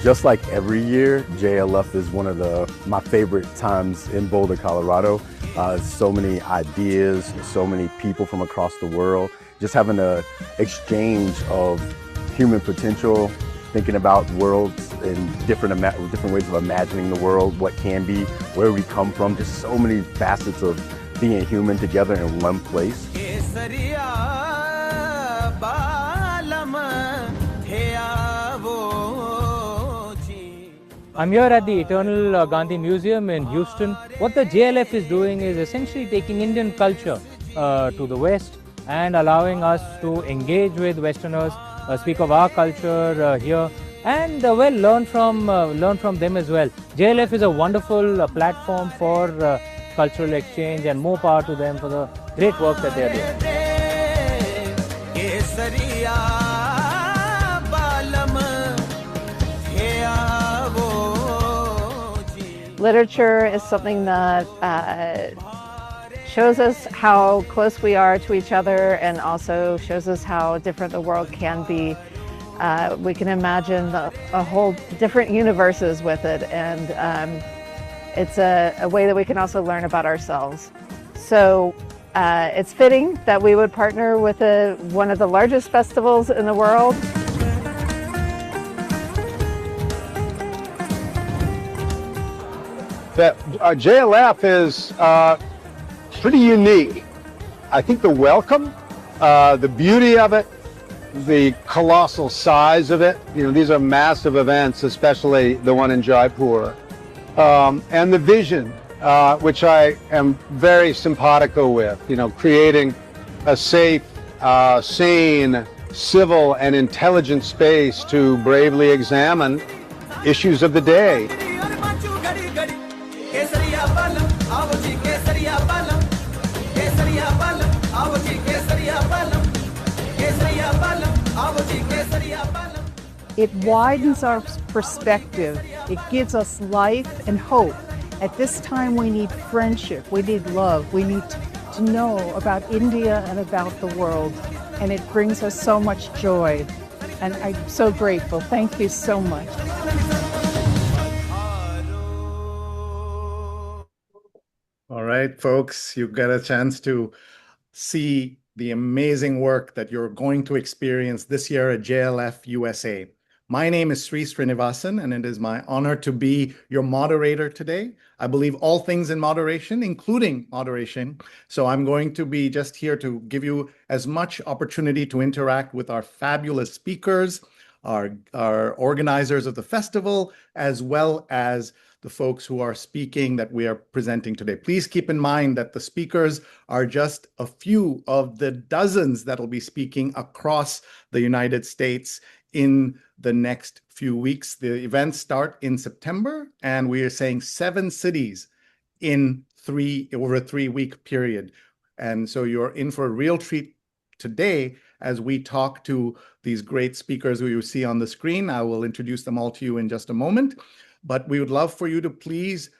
Just like every year, JLF is one of my favorite times in Boulder, Colorado. So many ideas, so many people from across the world, just having an exchange of human potential, thinking about worlds and different ways of imagining the world, what can be, where we come from, just so many facets of being human together in one place. I'm here at the Eternal Gandhi Museum in Houston. What the JLF is doing is essentially taking Indian culture to the West and allowing us to engage with Westerners, speak of our culture here, and learn from them as well. JLF is a wonderful platform for cultural exchange, and more power to them for the great work that they are doing. Literature is something that shows us how close we are to each other, and also shows us how different the world can be. We can imagine a whole different universes with it, and it's a way that we can also learn about ourselves. So it's fitting that we would partner with one of the largest festivals in the world. That JLF is pretty unique. I think the welcome, the beauty of it, the colossal size of it. You know, these are massive events, especially the one in Jaipur, and the vision, which I am very simpatico with. You know, creating a safe, sane, civil, and intelligent space to bravely examine issues of the day. It widens our perspective. It gives us life and hope. At this time, we need friendship, we need love, we need to know about India and about the world. And it brings us so much joy. And I'm so grateful. Thank you so much. All right, folks, you got a chance to see the amazing work that you're going to experience this year at JLF USA. My name is Sri Srinivasan, and it is my honor to be your moderator today. I believe all things in moderation, including moderation. So I'm going to be just here to give you as much opportunity to interact with our fabulous speakers, our organizers of the festival, as well as the folks who are speaking that we are presenting today. Please keep in mind that the speakers are just a few of the dozens that will be speaking across the United States in the next few weeks. The events start in September, and we are saying 7 cities in over a 3-week period. And so you're in for a real treat today as we talk to these great speakers who you see on the screen. I will introduce them all to you in just a moment. But we would love for you to please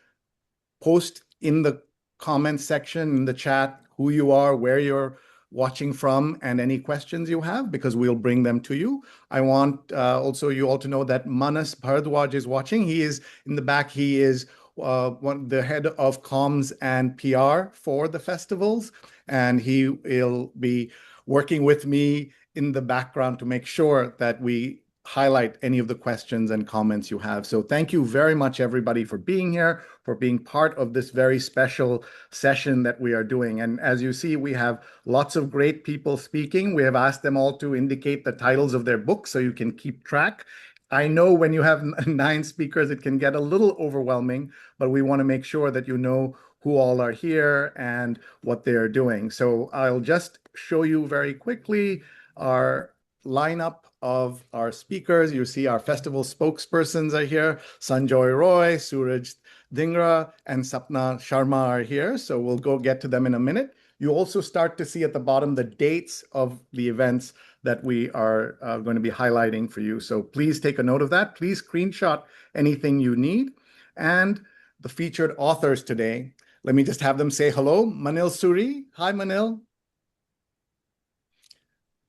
post in the comments section, in the chat, who you are, where you're watching from, and any questions you have, because we'll bring them to you. I want also you all to know that Manas Bharadwaj is watching. He is in the back. He is the head of comms and PR for the festivals, and he will be working with me in the background to make sure that we highlight any of the questions and comments you have. So thank you very much, everybody, for being here, for being part of this very special session that we are doing. And as you see, we have lots of great people speaking. We have asked them all to indicate the titles of their books so you can keep track. I know when you have 9 speakers, it can get a little overwhelming, but we want to make sure that you know who all are here and what they are doing. So I'll just show you very quickly our lineup of our speakers. You see our festival spokespersons are here. Sanjoy Roy, Suraj Dhingra, and Sapna Sharma are here. So we'll go get to them in a minute. You also start to see at the bottom the dates of the events that we are going to be highlighting for you. So please take a note of that. Please screenshot anything you need. And the featured authors today, let me just have them say hello. Manil Suri. Hi, Manil.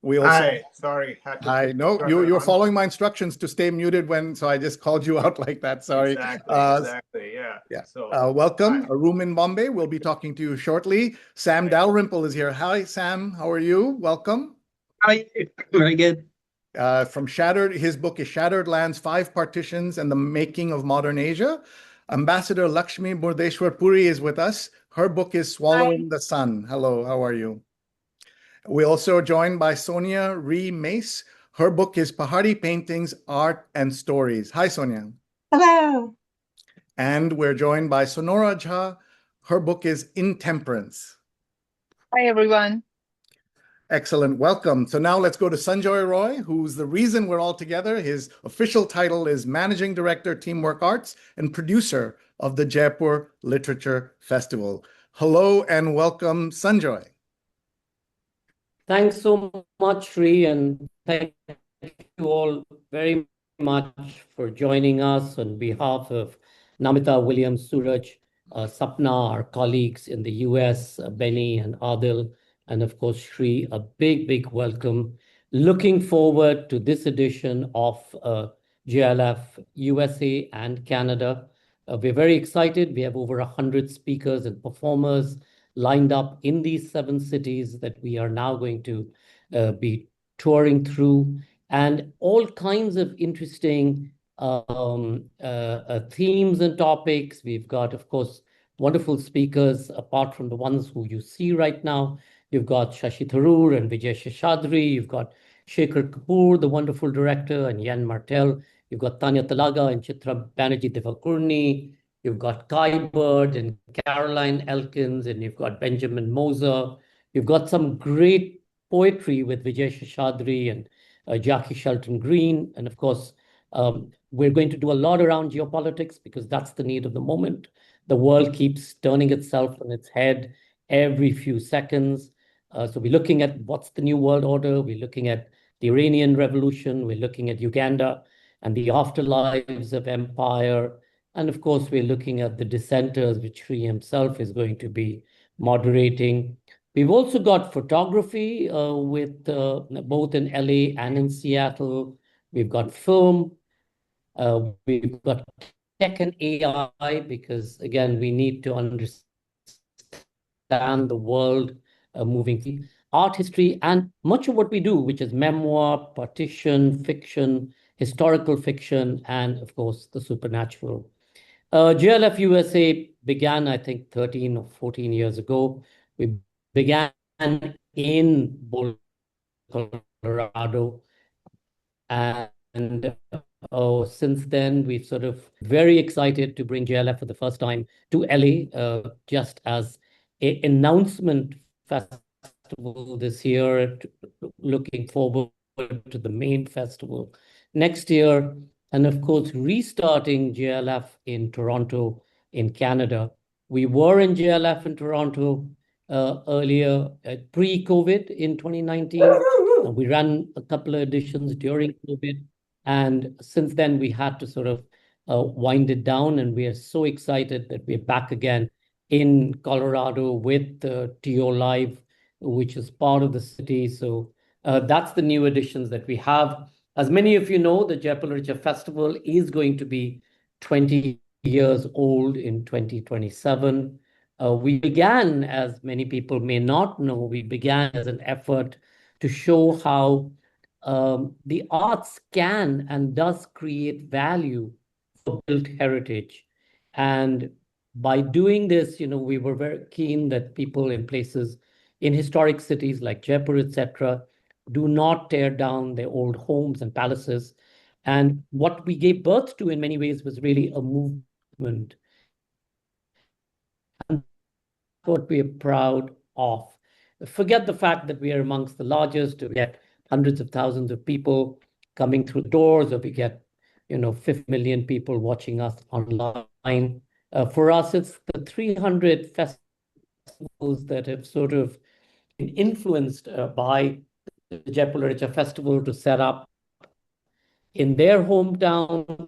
We also Hi, sorry. I know you're following my instructions to stay muted so I just called you out like that. Sorry. Exactly. Yeah. Yeah. So welcome. hi. A room in Bombay. We'll be talking to you shortly. Sam Dalrymple is here. Hi, Sam. How are you? Welcome. Hi. Very good. From Shattered, his book is Shattered Lands, 5 Partitions and the Making of Modern Asia. Ambassador Lakshmi Puri is with us. Her book is Swallowing the Sun. Hello, how are you? We're also joined by Sonya, Rhie, Mace. Her book is Pahari Paintings, Art and Stories. Hi, Sonya. Hello. And we're joined by Sonora Jha. Her book is Intemperance. Hi, everyone. Excellent. Welcome. So now let's go to Sanjoy Roy, who's the reason we're all together. His official title is Managing Director, Teamwork Arts, and producer of the Jaipur Literature Festival. Hello and welcome, Sanjoy. Thanks so much, Rhie, and thank you all very much for joining us on behalf of Namita, Williams, Suraj, Sapna, our colleagues in the US, Benny and Adil, and of course, Rhie, a big, big welcome. Looking forward to this edition of JLF USA and Canada. We're very excited. We have over 100 speakers and performers lined up in these 7 cities that we are now going to be touring through, and all kinds of interesting themes and topics. We've got, of course, wonderful speakers, apart from the ones who you see right now. You've got Shashi Tharoor and Vijay Seshadri. You've got Shekhar Kapoor, the wonderful director, and Yan Martel. You've got Tanya Talaga and Chitra Banerjee Devakurni. You've got Kai Bird and Caroline Elkins, and you've got Benjamin Moser. You've got some great poetry with Vijay Seshadri and Jackie Shelton Green. And of course, we're going to do a lot around geopolitics because that's the need of the moment. The world keeps turning itself on its head every few seconds. So we're looking at what's the new world order. We're looking at the Iranian Revolution. We're looking at Uganda and the afterlives of empire. And of course, we're looking at the dissenters, which Rhie himself is going to be moderating. We've also got photography with both in LA and in Seattle. We've got film. We've got tech and AI, because again, we need to understand the world moving. Art history, and much of what we do, which is memoir, partition, fiction, historical fiction, and of course, the supernatural. JLF USA began, I think, 13 or 14 years ago. We began in Boulder, Colorado. And since then, we've sort of very excited to bring JLF for the first time to LA, just as an announcement festival this year, looking forward to the main festival next year. And of course, restarting JLF in Toronto, in Canada. We were in JLF in Toronto earlier, pre-COVID in 2019. We ran a couple of editions during COVID. And since then, we had to sort of wind it down. And we are so excited that we're back again in Colorado with TO Live, which is part of the city. So that's the new additions that we have. As many of you know, the Jaipur Literature Festival is going to be 20 years old in 2027. We began, as many people may not know, we began as an effort to show how the arts can and does create value for built heritage. And by doing this, we were very keen that people in places, in historic cities like Jaipur, etc., do not tear down their old homes and palaces. And what we gave birth to in many ways was really a movement. And what we are proud of. Forget the fact that we are amongst the largest, we get hundreds of thousands of people coming through doors, or we get 50 million people watching us online. For us, it's the 300 festivals that have sort of been influenced by the Jaipur Literature Festival to set up in their hometowns,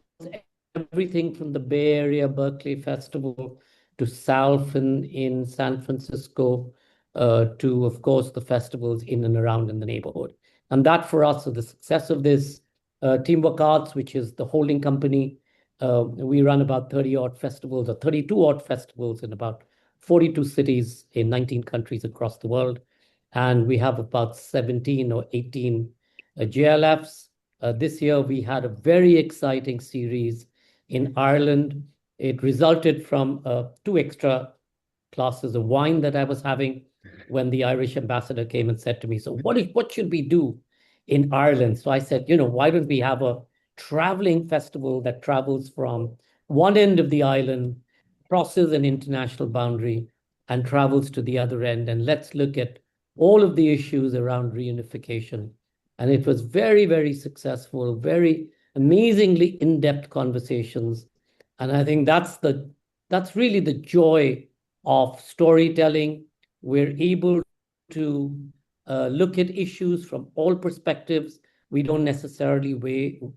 everything from the Bay Area Berkeley Festival to SALF in San Francisco, to, of course, the festivals in and around in the neighborhood. And that for us, so the success of this Teamwork Arts, which is the holding company, we run about 30 odd festivals or 32 odd festivals in about 42 cities in 19 countries across the world. And we have about 17 or 18 JLFs. This year, we had a very exciting series in Ireland. It resulted from two extra glasses of wine that I was having when the Irish ambassador came and said to me, "So what should we do in Ireland?" So I said, why don't we have a traveling festival that travels from one end of the island, crosses an international boundary, and travels to the other end, and let's look at all of the issues around reunification. And it was very, very successful, very amazingly in-depth conversations. And I think that's really the joy of storytelling. We're able to look at issues from all perspectives. We don't necessarily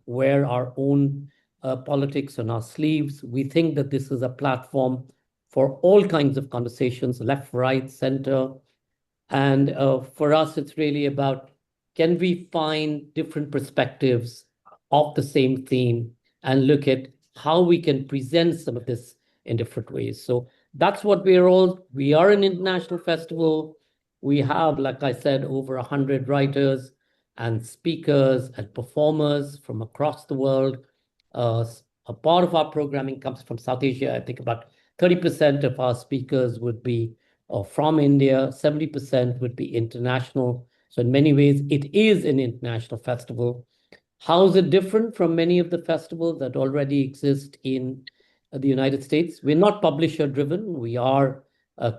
wear our own politics on our sleeves. We think that this is a platform for all kinds of conversations, left, right, center. And for us, it's really about, can we find different perspectives of the same theme and look at how we can present some of this in different ways. So that's what we are an international festival. We have, like I said, over 100 writers and speakers and performers from across the world. A part of our programming comes from South Asia. I think about 30% of our speakers would be from India, 70% would be international. So in many ways, it is an international festival. How is it different from many of the festivals that already exist in the United States? We're not publisher-driven. We are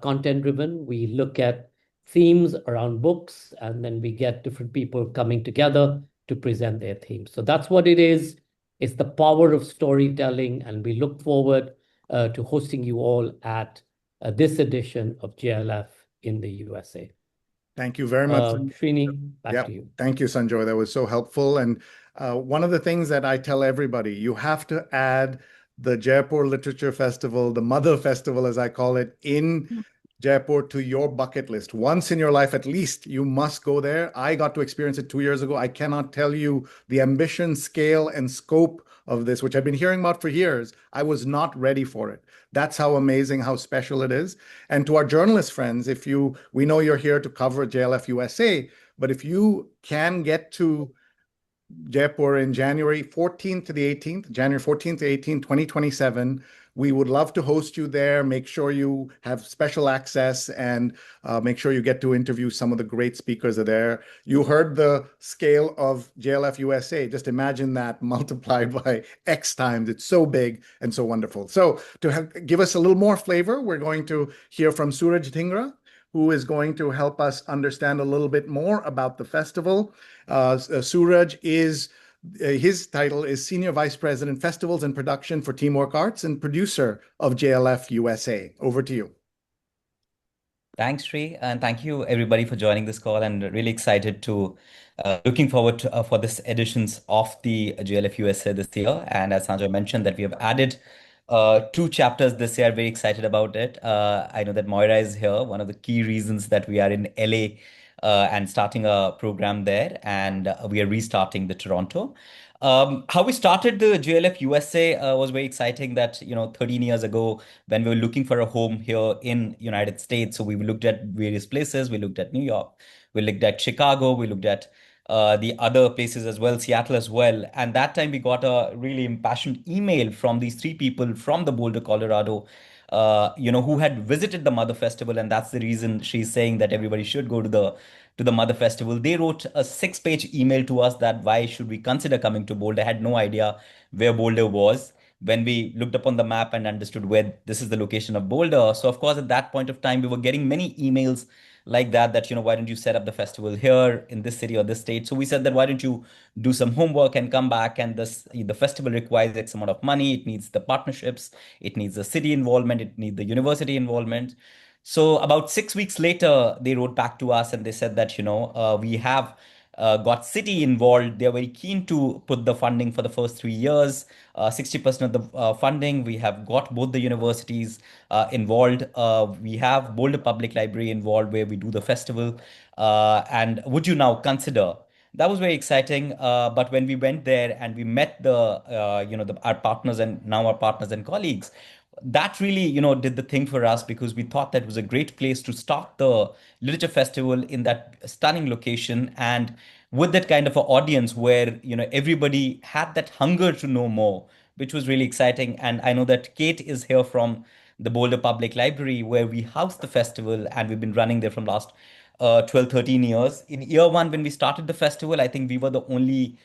content-driven. We look at themes around books, and then we get different people coming together to present their themes. So that's what it is. It's the power of storytelling, and we look forward to hosting you all at this edition of JLF in the USA. Thank you very much. Srini, back to you. Thank you, Sanjoy. That was so helpful. And one of the things that I tell everybody, you have to add the Jaipur Literature Festival, the Mother Festival, as I call it, in Jaipur to your bucket list. Once in your life, at least, you must go there. I got to experience it 2 years ago. I cannot tell you the ambition, scale, and scope of this, which I've been hearing about for years. I was not ready for it. That's how amazing, how special it is. And to our journalist friends, we know you're here to cover JLF USA, but if you can get to Jaipur in January 14th to the 18th, January 14th to 18th, 2027. We would love to host you there. Make sure you have special access and make sure you get to interview some of the great speakers are there. You heard the scale of JLF USA. Just imagine that multiplied by X times. It's so big and so wonderful. So to give us a little more flavor, we're going to hear from Suraj Dhingra, who is going to help us understand a little bit more about the festival. Suraj his title is Senior Vice President, Festivals and Production for Teamwork Arts and producer of JLF USA. Over to you. Thanks, Rhie, and thank you everybody for joining this call, and really excited to looking forward to, for this editions of the JLF USA this year. And as Sanjoy mentioned, that we have added 2 chapters this year. Very excited about it. I know that Moira is here. One of the key reasons that we are in LA and starting a program there, and we are restarting the Toronto. How we started the JLF USA was very exciting. That 13 years ago, when we were looking for a home here in United States, so we looked at various places. We looked at New York, we looked at Chicago, we looked at the other places as well, Seattle as well. And that time we got a really impassioned email from these 3 people from the Boulder, Colorado, who had visited the Mother Festival, and that's the reason she's saying that everybody should go to the Mother Festival. They wrote a 6-page email to us that why should we consider coming to Boulder. I had no idea where Boulder was. When we looked up on the map and understood where this is the location of Boulder. So of course, at that point of time, we were getting many emails like that, why don't you set up the festival here in this city or this state? So we said that why don't you do some homework and come back, and the festival requires X amount of money. It needs the partnerships, it needs the city involvement, it needs the university involvement. So about 6 weeks later, they wrote back to us and they said that, we have got city involved. They're very keen to put the funding for the first 3 years, 60% of the funding. We have got both the universities involved. We have Boulder Public Library involved where we do the festival. And would you now consider that was very exciting. But when we went there and we met our partners and now our partners and colleagues, that really, did the thing for us because we thought that was a great place to start the literature festival in that stunning location and with that kind of an audience where, everybody had that hunger to know more, which was really exciting. And I know that Kate is here from the Boulder Public Library where we house the festival and we've been running there from last 12, 13 years. In year one, when we started the festival, I think we were the only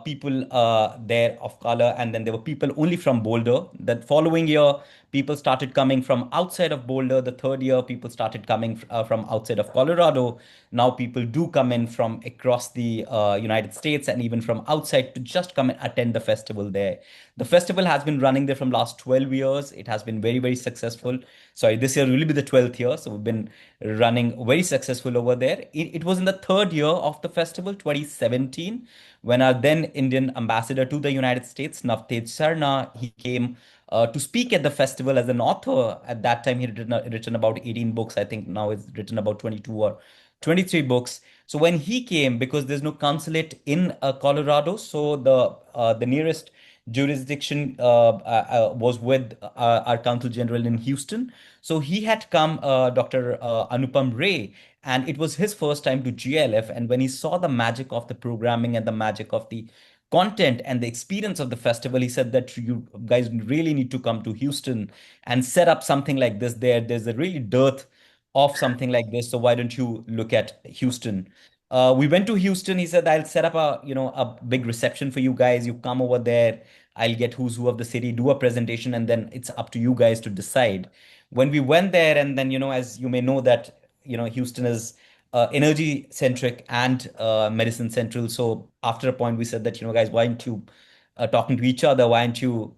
people there of color, and then there were people only from Boulder. The following year, people started coming from outside of Boulder. The third year, people started coming from outside of Colorado. Now people do come in from across the United States and even from outside to just come and attend the festival there. The festival has been running there from last 12 years. It has been very, very successful. Sorry, this year will be the 12th year. So we've been running very successful over there. It was in the third year of the festival, 2017, when our then Indian ambassador to the United States, Navtej Sarna, he came to speak at the festival as an author. At that time, he had written about 18 books. I think now it's written about 22 or 23 books. So when he came, because there's no consulate in Colorado, so the nearest jurisdiction was with our Consul General in Houston. So he had come, Dr. Anupam Rhie, and it was his first time to JLF. And when he saw the magic of the programming and the magic of the content and the experience of the festival, he said that you guys really need to come to Houston and set up something like this there. There's a really dearth of something like this. So why don't you look at Houston? We went to Houston. He said, I'll set up a big reception for you guys. You come over there. I'll get who's who of the city, do a presentation, and then it's up to you guys to decide. When we went there, and then, as you may know that, Houston is energy centric and medicine central. So after a point, we said that, guys, why aren't you talking to each other? Why aren't you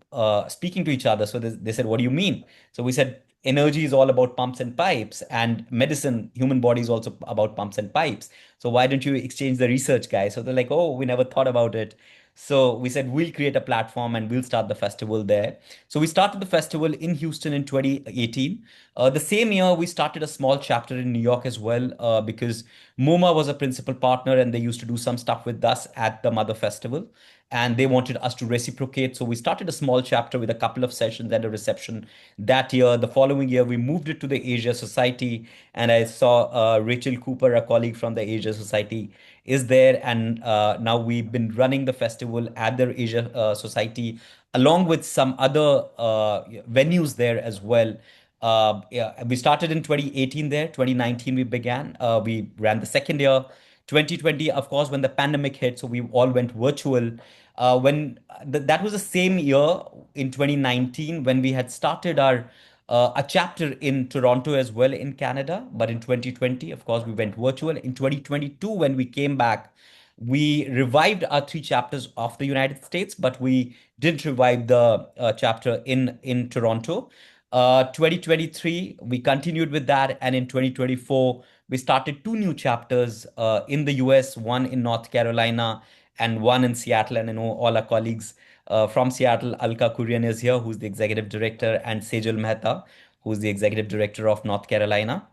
speaking to each other? So they said, what do you mean? So we said, energy is all about pumps and pipes, and medicine, human body is also about pumps and pipes. So why don't you exchange the research, guys? So they're like, oh, we never thought about it. So we said, we'll create a platform and we'll start the festival there. So we started the festival in Houston in 2018. The same year, we started a small chapter in New York as well, because MoMA was a principal partner and they used to do some stuff with us at the Mother Festival. And they wanted us to reciprocate. So we started a small chapter with a couple of sessions and a reception that year. The following year, we moved it to the Asia Society. And I saw Rachel Cooper, a colleague from the Asia Society, is there. And now we've been running the festival at the Asia Society, along with some other venues there as well. Yeah, we started in 2018 there. 2019 we began. We ran the second year. 2020, of course, when the pandemic hit, so we all went virtual. That was the same year in 2019 when we had started our a chapter in Toronto as well in Canada. But in 2020, of course, we went virtual. In 2022, when we came back, we revived our three chapters of the United States, but we didn't revive the chapter in Toronto. 2023, we continued with that, and in 2024, we started two new chapters in the US, one in North Carolina and one in Seattle. And I know all our colleagues from Seattle, Alka Kurian is here, who's the executive director, and Sejal Mehta, who's the executive director of North Carolina.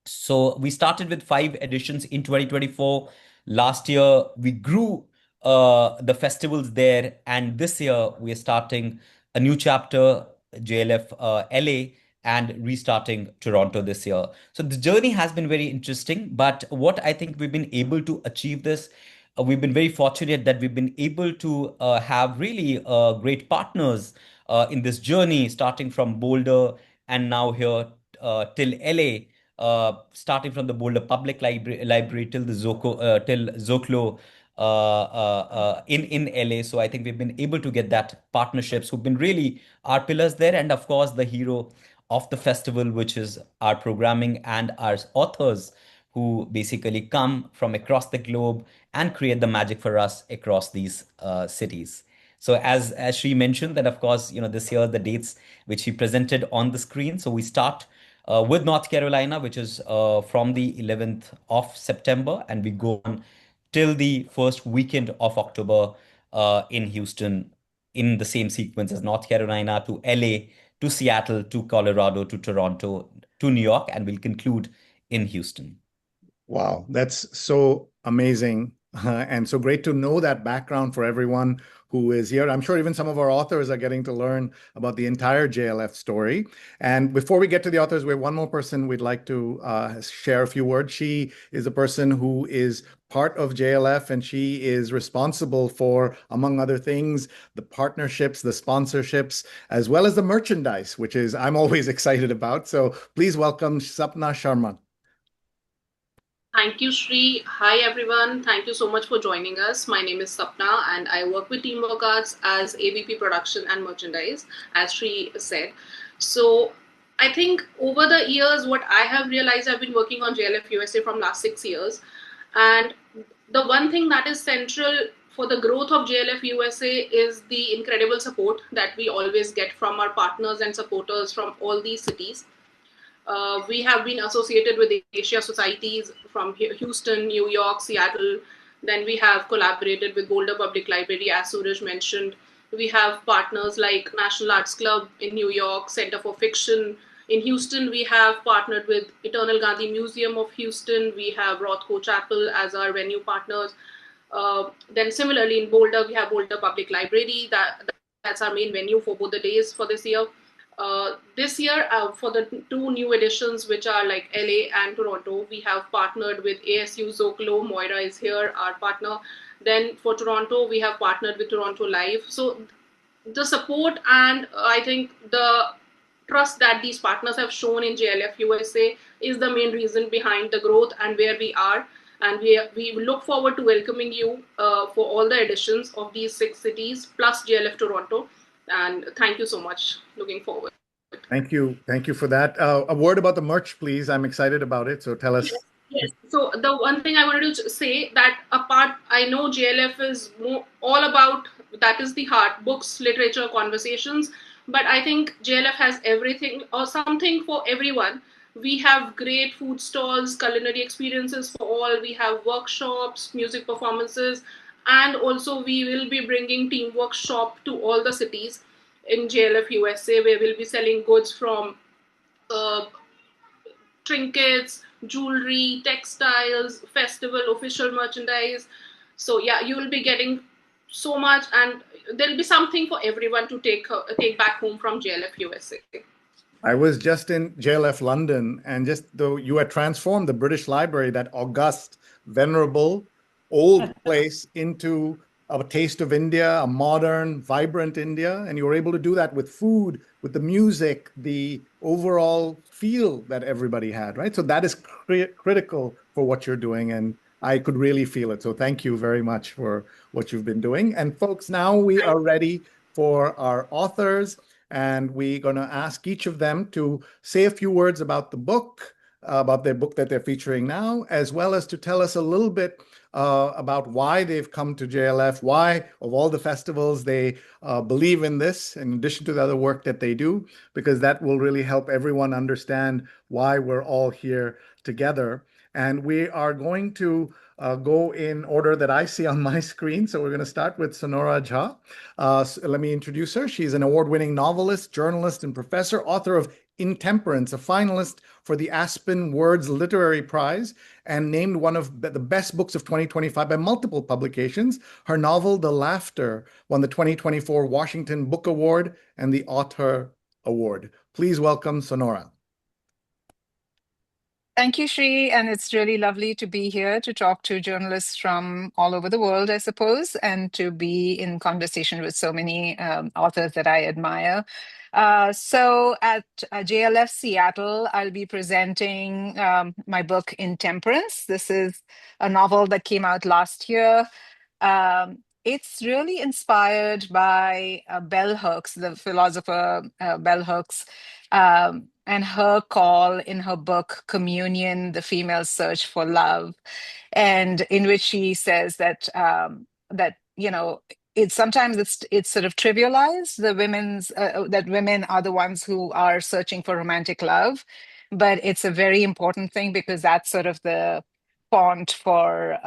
So we started with 5 editions in 2024. Last year, we grew the festivals there. And this year, we are starting a new chapter, JLF LA, and restarting Toronto this year. So the journey has been very interesting. But what I think we've been able to achieve this, we've been very fortunate that we've been able to have really great partners in this journey, starting from Boulder and now here till LA. Starting from the Boulder Public Library till the till Zocalo in LA. So I think we've been able to get that partnerships who've been really our pillars there. And of course, the hero of the festival, which is our programming and our authors who basically come from across the globe and create the magic for us across these cities. So as Rhie mentioned, that of course, this year the dates which he presented on the screen. So we start with North Carolina, which is from the 11th of September, and we go on till the first weekend of October in Houston, in the same sequence as North Carolina to LA, to Seattle, to Colorado, to Toronto, to New York, and we'll conclude in Houston. Wow, that's so amazing. And so great to know that background for everyone who is here. I'm sure even some of our authors are getting to learn about the entire JLF story. And before we get to the authors, we have one more person we'd like to share a few words. She is a person who is part of JLF, and she is responsible for, among other things, the partnerships, the sponsorships, as well as the merchandise, which is I'm always excited about. So please welcome Sapna Sharma. Thank you, Sri. Hi, everyone. Thank you so much for joining us. My name is Sapna, and I work with Teamwork Arts as AVP Production and Merchandise, as Sri said. So I think over the years, what I have realized, I've been working on JLF USA from last 6 years. And the one thing that is central for the growth of JLF USA is the incredible support that we always get from our partners and supporters from all these cities. We have been associated with Asia societies from Houston, New York, Seattle. Then we have collaborated with Boulder Public Library, as Suraj mentioned. We have partners like National Arts Club in New York, Center for Fiction. In Houston, we have partnered with Eternal Gandhi Museum of Houston. We have Rothko Chapel as our venue partners. Then similarly in Boulder, we have Boulder Public Library. That's our main venue for both the days for this year. This year, for the two new editions, which are like LA and Toronto, we have partnered with ASU Zocalo. Moira is here, our partner. Then for Toronto, we have partnered with Toronto Live. So the support and I think the trust that these partners have shown in JLF USA is the main reason behind the growth and where we are. And we look forward to welcoming you for all the editions of these 6 cities plus JLF Toronto. And thank you so much. Looking forward. Thank you. Thank you for that. A word about the merch, please. I'm excited about it. So tell us. Yes. So the one thing I wanted to say that I know JLF is all about, that is the heart, books, literature, conversations. But I think JLF has everything or something for everyone. We have great food stalls, culinary experiences for all. We have workshops, music performances. And also we will be bringing Teamwork Shop to all the cities in JLF USA, where we'll be selling goods from trinkets, jewelry, textiles, festival, official merchandise. So yeah, you will be getting so much, and there'll be something for everyone to take back home from JLF USA. I was just in JLF London, and just though you had transformed the British Library, that august, venerable, old place, into a taste of India, a modern, vibrant India. And you were able to do that with food, with the music, the overall feel that everybody had, right? So that is critical for what you're doing. And I could really feel it. So thank you very much for what you've been doing. And folks, now we are ready for our authors. And we're going to ask each of them to say a few words about the book, about their book that they're featuring now, as well as to tell us a little bit about why they've come to JLF, why of all the festivals they believe in this, in addition to the other work that they do, because that will really help everyone understand why we're all here together. And we are going to go in order that I see on my screen. So we're going to start with Sonora Jha. So let me introduce her. She's an award-winning novelist, journalist, and professor, author of Intemperance, a finalist for the Aspen Words Literary Prize, and named one of the best books of 2025 by multiple publications. Her novel, The Laughter, won the 2024 Washington Book Award and the Author Award. Please welcome Sonora. Thank you, Sri. And it's really lovely to be here to talk to journalists from all over the world, I suppose, and to be in conversation with so many authors that I admire. So at JLF Seattle, I'll be presenting my book, Intemperance. This is a novel that came out last year. It's really inspired by Bell Hooks, the philosopher Bell Hooks, and her call in her book, Communion, The Female Search for Love, and in which she says that, it's sometimes it's sort of trivialized, that women are the ones who are searching for romantic love, but it's a very important thing because that's sort of the font for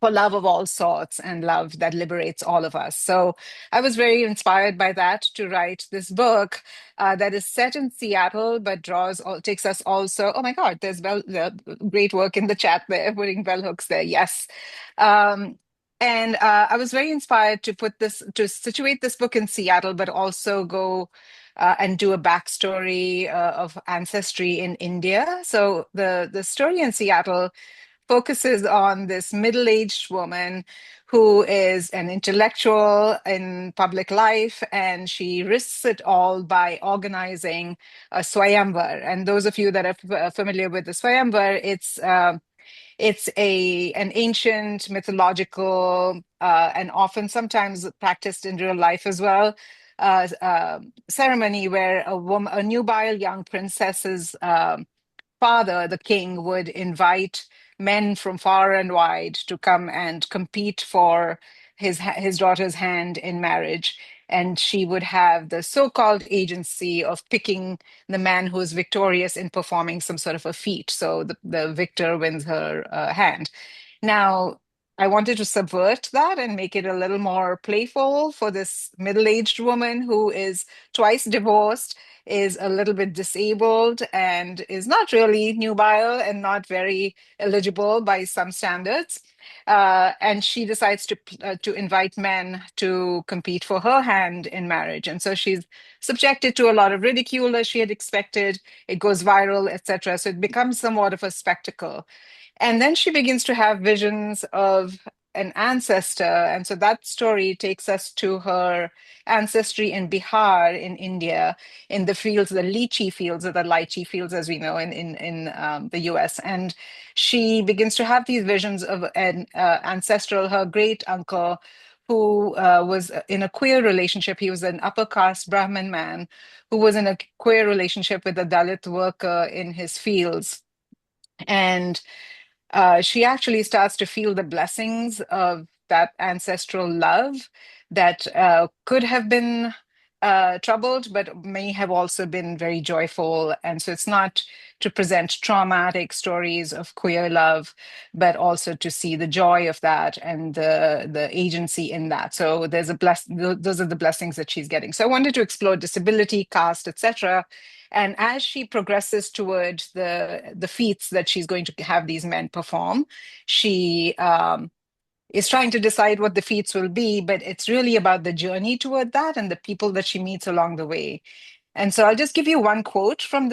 for love of all sorts and love that liberates all of us. So I was very inspired by that to write this book that is set in Seattle, but takes us also. Oh my God, there's great work in the chat there, putting bell hooks there. Yes. And I was very inspired to situate this book in Seattle, but also go and do a backstory of ancestry in India. So the story in Seattle focuses on this middle-aged woman who is an intellectual in public life, and she risks it all by organizing a swayamvar. And those of you that are familiar with the swayamvar, it's an ancient mythological and often sometimes practiced in real life as well ceremony where a nubile young princess's father, the king, would invite men from far and wide to come and compete for his daughter's hand in marriage. And she would have the so-called agency of picking the man who is victorious in performing some sort of a feat. So the victor wins her hand. Now, I wanted to subvert that and make it a little more playful for this middle-aged woman who is twice divorced, is a little bit disabled, and is not really nubile and not very eligible by some standards. And she decides to invite men to compete for her hand in marriage. And so she's subjected to a lot of ridicule as she had expected. It goes viral, etc. So it becomes somewhat of a spectacle. And then she begins to have visions of an ancestor. And so that story takes us to her ancestry in Bihar, in India, in the fields, the lychee fields, or the lychee fields, as we know in the US. And she begins to have these visions of an ancestral, her great uncle, who was in a queer relationship. He was an upper caste Brahmin man who was in a queer relationship with a Dalit worker in his fields. And she actually starts to feel the blessings of that ancestral love that could have been troubled, but may have also been very joyful. And so it's not to present traumatic stories of queer love, but also to see the joy of that and the agency in that. So there's those are the blessings that she's getting. So I wanted to explore disability, caste, etc. And as she progresses toward the feats that she's going to have these men perform, she is trying to decide what the feats will be, but it's really about the journey toward that and the people that she meets along the way. And so I'll just give you one quote from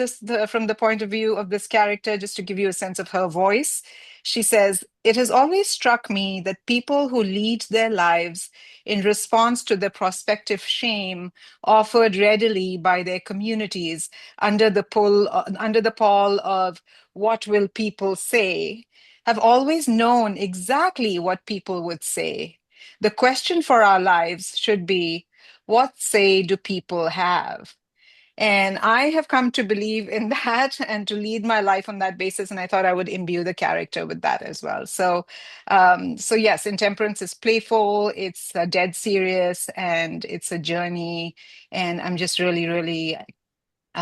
from the point of view of this character, just to give you a sense of her voice. She says, "It has always struck me that people who lead their lives in response to the prospective shame offered readily by their communities under the pall of what will people say, have always known exactly what people would say. The question for our lives should be, what say do people have?" And I have come to believe in that and to lead my life on that basis. And I thought I would imbue the character with that as well. So, so yes, Intemperance is playful, it's dead serious, and it's a journey. And I'm just really, really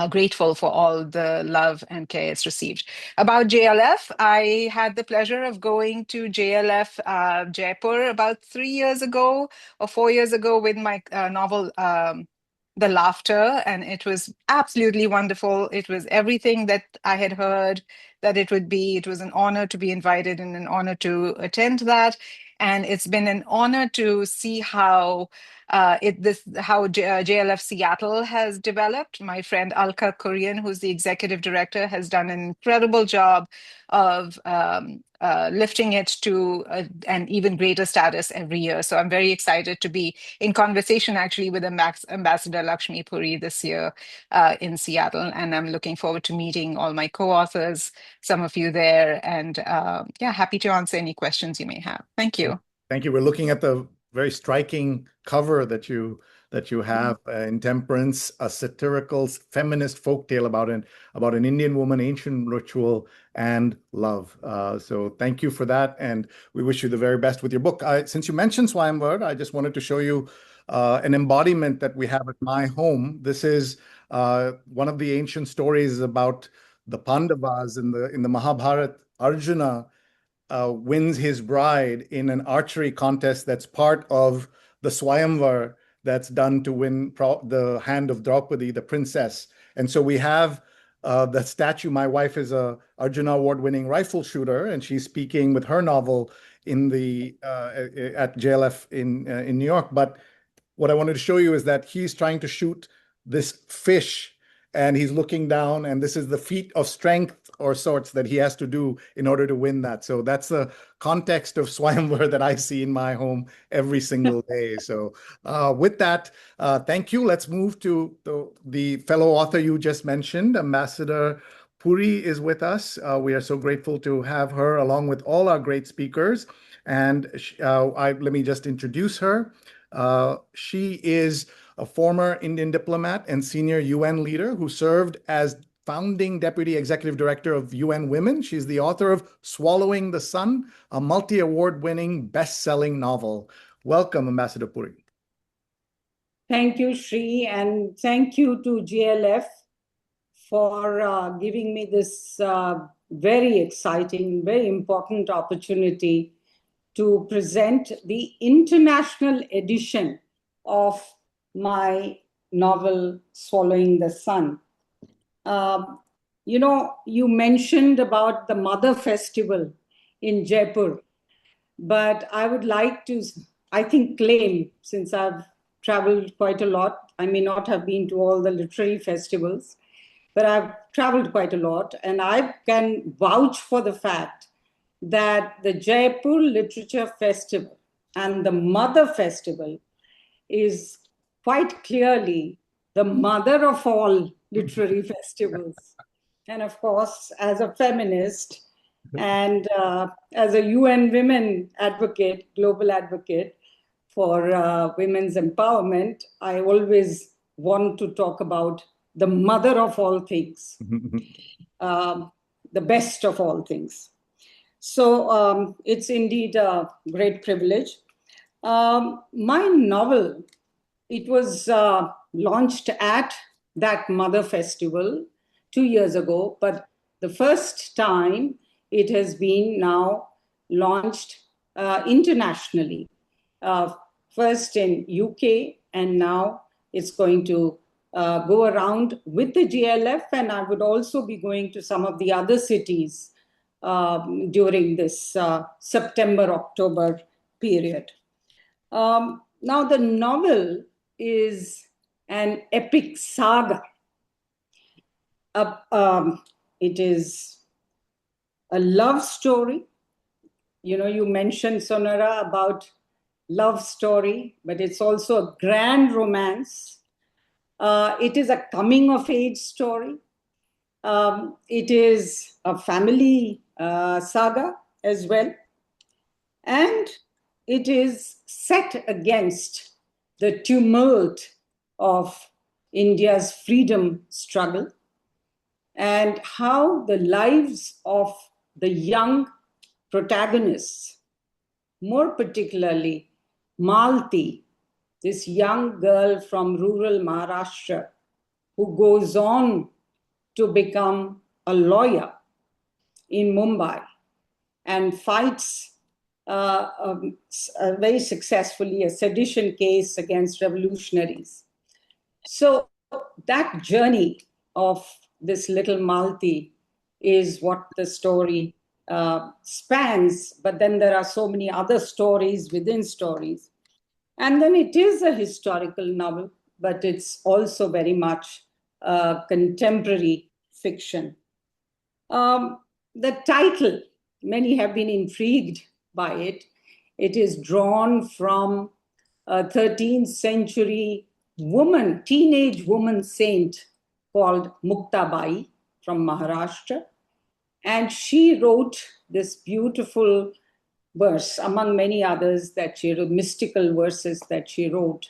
grateful for all the love and care it's received. About JLF, I had the pleasure of going to JLF Jaipur about 3 years ago or 4 years ago with my novel The Laughter, and it was absolutely wonderful. It was everything that I had heard that it would be. It was an honor to be invited and an honor to attend that. And it's been an honor to see how JLF Seattle has developed. My friend Alka Kurian, who's the executive director, has done an incredible job of lifting it to an even greater status every year. So I'm very excited to be in conversation actually with Ambassador Lakshmi Puri this year in Seattle. And I'm looking forward to meeting all my co-authors, some of you there, and yeah, happy to answer any questions you may have. Thank you. Thank you. We're looking at the very striking cover that you have, Intemperance, a satirical feminist folktale about an Indian woman, ancient ritual, and love. So thank you for that, and we wish you the very best with your book. Since you mentioned Swayamvar, I just wanted to show you an embodiment that we have at my home. This is one of the ancient stories about the Pandavas in the Mahabharata. Arjuna wins his bride in an archery contest that's part of the Swayamvar that's done to win the hand of Draupadi, the princess. And so we have the statue. My wife is a Arjuna Award-winning rifle shooter, and she's speaking with her novel in the at JLF in New York. But what I wanted to show you is that he's trying to shoot this fish, and he's looking down, and this is the feat of strength or sorts that he has to do in order to win that. So that's the context of Swayamvar that I see in my home every single day. So with that, thank you. Let's move to the fellow author you just mentioned, Ambassador Puri is with us. We are so grateful to have her along with all our great speakers. And let me just introduce her. She is a former Indian diplomat and senior UN leader who served as founding deputy executive director of UN Women. She's the author of Swallowing the Sun, a multi-award winning best-selling novel. Welcome, Ambassador Puri. Thank you, Rhie, and thank you to JLF for giving me this very exciting, very important opportunity to present the international edition of my novel, Swallowing the Sun. You mentioned about the Mother Festival in Jaipur, but I would like to, claim, since I've traveled quite a lot, I may not have been to all the literary festivals, but I've traveled quite a lot, and I can vouch for the fact that the Jaipur Literature Festival and the Mother Festival is quite clearly the mother of all literary festivals. And of course, as a feminist and as a UN Women advocate, global advocate for women's empowerment, I always want to talk about the mother of all things, the best of all things. So it's indeed a great privilege. My novel, it was launched at that Mother Festival 2 years ago, but the first time it has been now launched internationally, first in UK, and now it's going to go around with the JLF, and I would also be going to some of the other cities during this September-October period. Now the novel is an epic saga. It is a love story. You mentioned, Sonora, about love story, but it's also a grand romance. It is a coming-of-age story. It is a family saga as well. And it is set against the tumult of India's freedom struggle and how the lives of the young protagonists, more particularly Malti, this young girl from rural Maharashtra who goes on to become a lawyer in Mumbai and fights very successfully a sedition case against revolutionaries. So that journey of this little Malti is what the story spans, but then there are so many other stories within stories. And then it is a historical novel, but it's also very much contemporary fiction. The title, many have been intrigued by it. It is drawn from a 13th century woman, teenage woman saint called Muktabai from Maharashtra. And she wrote this beautiful verse, among many others that she wrote, mystical verses that she wrote.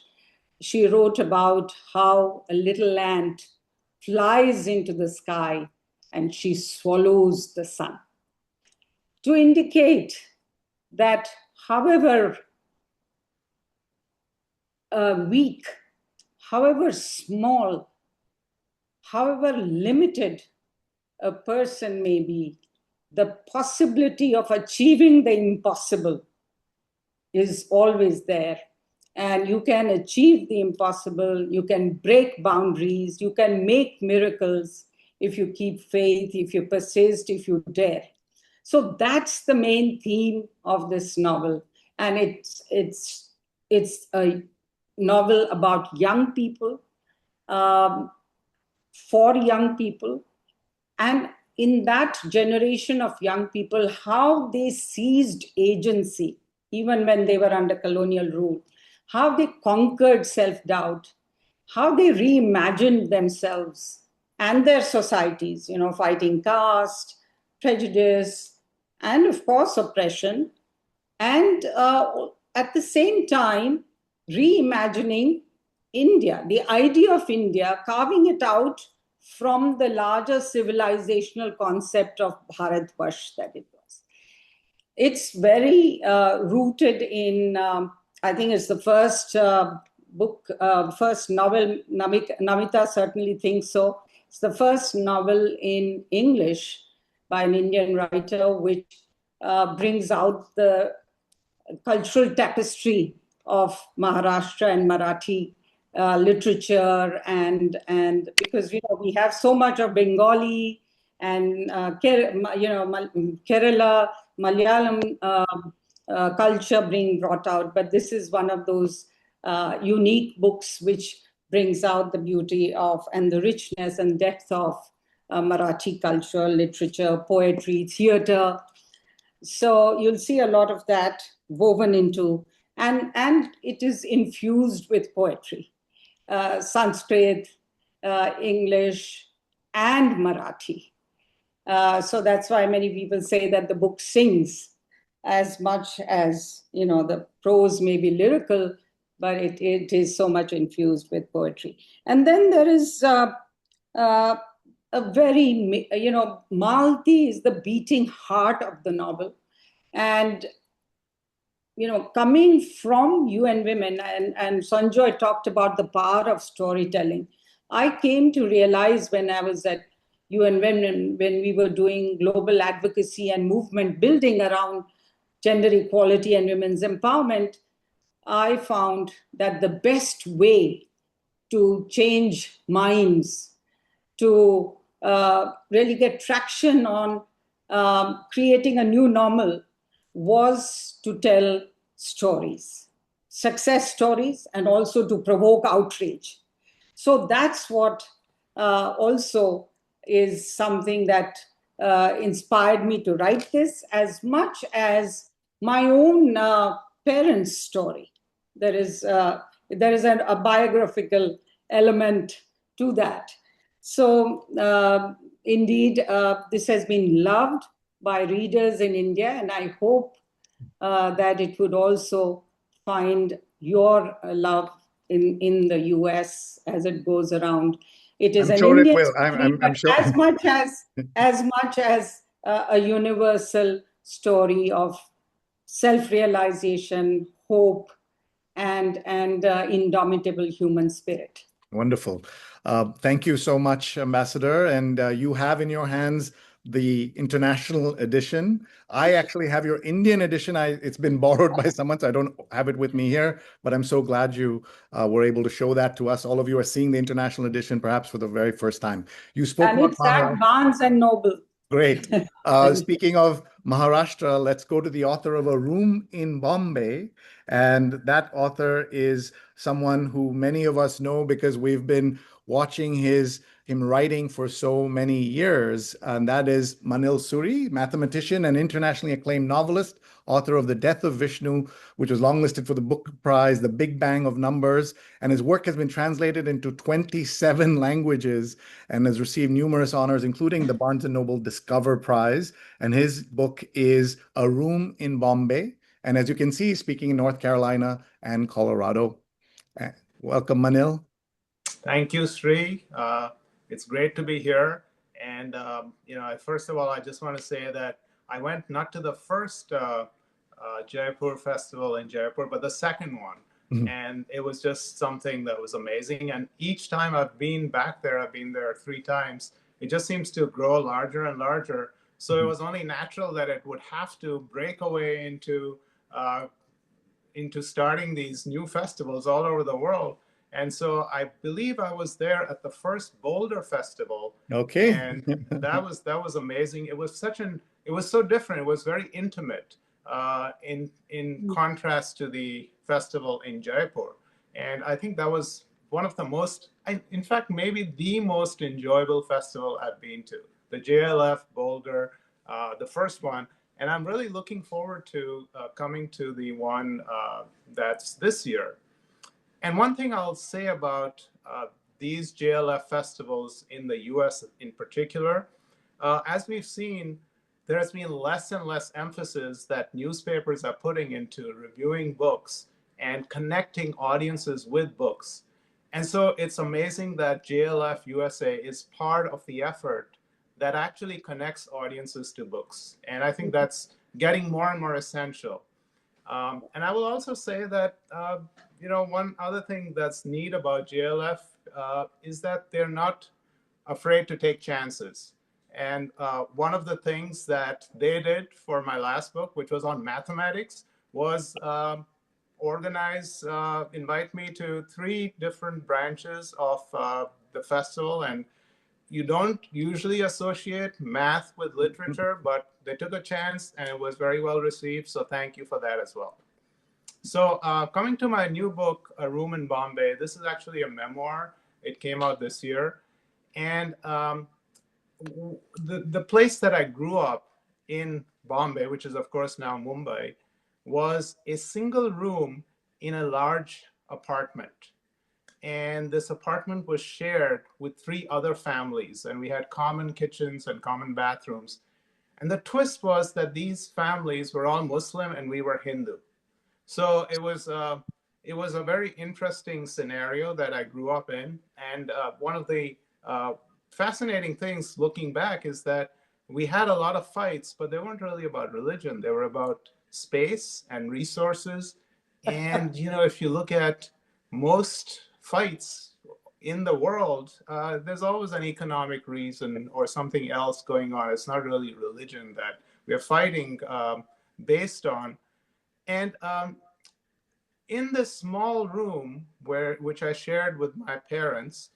She wrote about how a little ant flies into the sky and she swallows the sun, to indicate that however weak, however small, however limited a person may be, the possibility of achieving the impossible is always there. And you can achieve the impossible, you can break boundaries, you can make miracles if you keep faith, if you persist, if you dare. So that's the main theme of this novel. And it's a novel about young people, for young people, and in that generation of young people, how they seized agency, even when they were under colonial rule, how they conquered self-doubt, how they reimagined themselves and their societies, fighting caste, prejudice, and of course, oppression. And at the same time, reimagining India, the idea of India, carving it out from the larger civilizational concept of Bharatvarsh that it was. It's very rooted in, I think it's the first first novel, Namita certainly thinks so. It's the first novel in English by an Indian writer, which brings out the cultural tapestry of Maharashtra and Marathi literature, and because we have so much of Bengali and Kerala, Malayalam culture being brought out, but this is one of those unique books which brings out the beauty of and the richness and depth of Marathi culture, literature, poetry, theater. So you'll see a lot of that woven into, and it is infused with poetry, Sanskrit, English, and Marathi. So that's why many people say that the book sings as much as, the prose may be lyrical, but it is so much infused with poetry. And then there is a very, Malti is the beating heart of the novel. And, coming from UN Women, and Sanjoy talked about the power of storytelling. I came to realize when I was at UN Women, when we were doing global advocacy and movement building around gender equality and women's empowerment, I found that the best way to change minds, to really get traction on creating a new normal, was to tell stories, success stories, and also to provoke outrage. So that's what also is something that inspired me to write this, as much as my own parents' story. There is a biographical element to that. So indeed, this has been loved by readers in India, and I hope that it would also find your love in the US as it goes around. It is I'm an sure Indian it will. story, I'm sure. as much as a universal story of self-realization, hope, and indomitable human spirit. Wonderful. Thank you so much, Ambassador. And you have in your hands the international edition. I actually have your Indian edition. It's been borrowed by someone, so I don't have it with me here, but I'm so glad you were able to show that to us. All of you are seeing the international edition, perhaps for the very first time. You spoke And about it's at Barnes and Noble. Great. Speaking of Maharashtra, let's go to the author of A Room in Bombay. And that author is someone who many of us know because we've been watching him writing for so many years. And that is Manil Suri, mathematician and internationally acclaimed novelist, author of The Death of Vishnu, which was longlisted for the Booker Prize, The Big Bang of Numbers. And his work has been translated into 27 languages and has received numerous honors, including the Barnes & Noble Discover Prize. And his book is A Room in Bombay. And as you can see, speaking in North Carolina and Colorado. Welcome, Manil. Thank you, Sri. It's great to be here. And, first of all, I just want to say that I went not to the first Jaipur festival in Jaipur, but the second one. Mm-hmm. And it was just something that was amazing. And each time I've been back there, I've been there 3 times, it just seems to grow larger and larger. So it was only natural that it would have to break away into starting these new festivals all over the world. And so I believe I was there at the first Boulder Festival. Okay. And that was amazing. It was so different. It was very intimate in contrast to the festival in Jaipur. And I think that was one of the most, in fact, maybe the most enjoyable festival I've been to. The JLF Boulder, the first one. And I'm really looking forward to coming to the one that's this year. And one thing I'll say about these JLF festivals in the US in particular, as we've seen, there has been less and less emphasis that newspapers are putting into reviewing books and connecting audiences with books. And so it's amazing that JLF USA is part of the effort that actually connects audiences to books. And I think that's getting more and more essential. And I will also say that, one other thing that's neat about JLF is that they're not afraid to take chances. And one of the things that they did for my last book, which was on mathematics, was invite me to 3 different branches of the festival. And you don't usually associate math with literature, but they took a chance and it was very well received. So thank you for that as well. So coming to my new book, A Room in Bombay, this is actually a memoir. It came out this year. And the place that I grew up in, Bombay, which is of course now Mumbai, was a single room in a large apartment. And this apartment was shared with 3 other families, and we had common kitchens and common bathrooms. And the twist was that these families were all Muslim and we were Hindu. So it was a very interesting scenario that I grew up in. And one of the fascinating things looking back is that we had a lot of fights, but they weren't really about religion. They were about space and resources. And, if you look at most fights in the world, there's always an economic reason or something else going on. It's not really religion that we're fighting based on. And in this small room which I shared with my parents,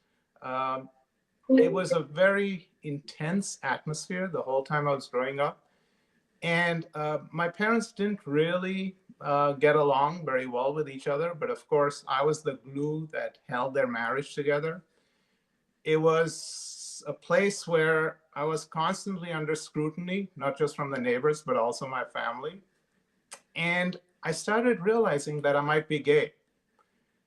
it was a very intense atmosphere the whole time I was growing up. And my parents didn't really get along very well with each other. But of course, I was the glue that held their marriage together. It was a place where I was constantly under scrutiny, not just from the neighbors, but also my family. And I started realizing that I might be gay.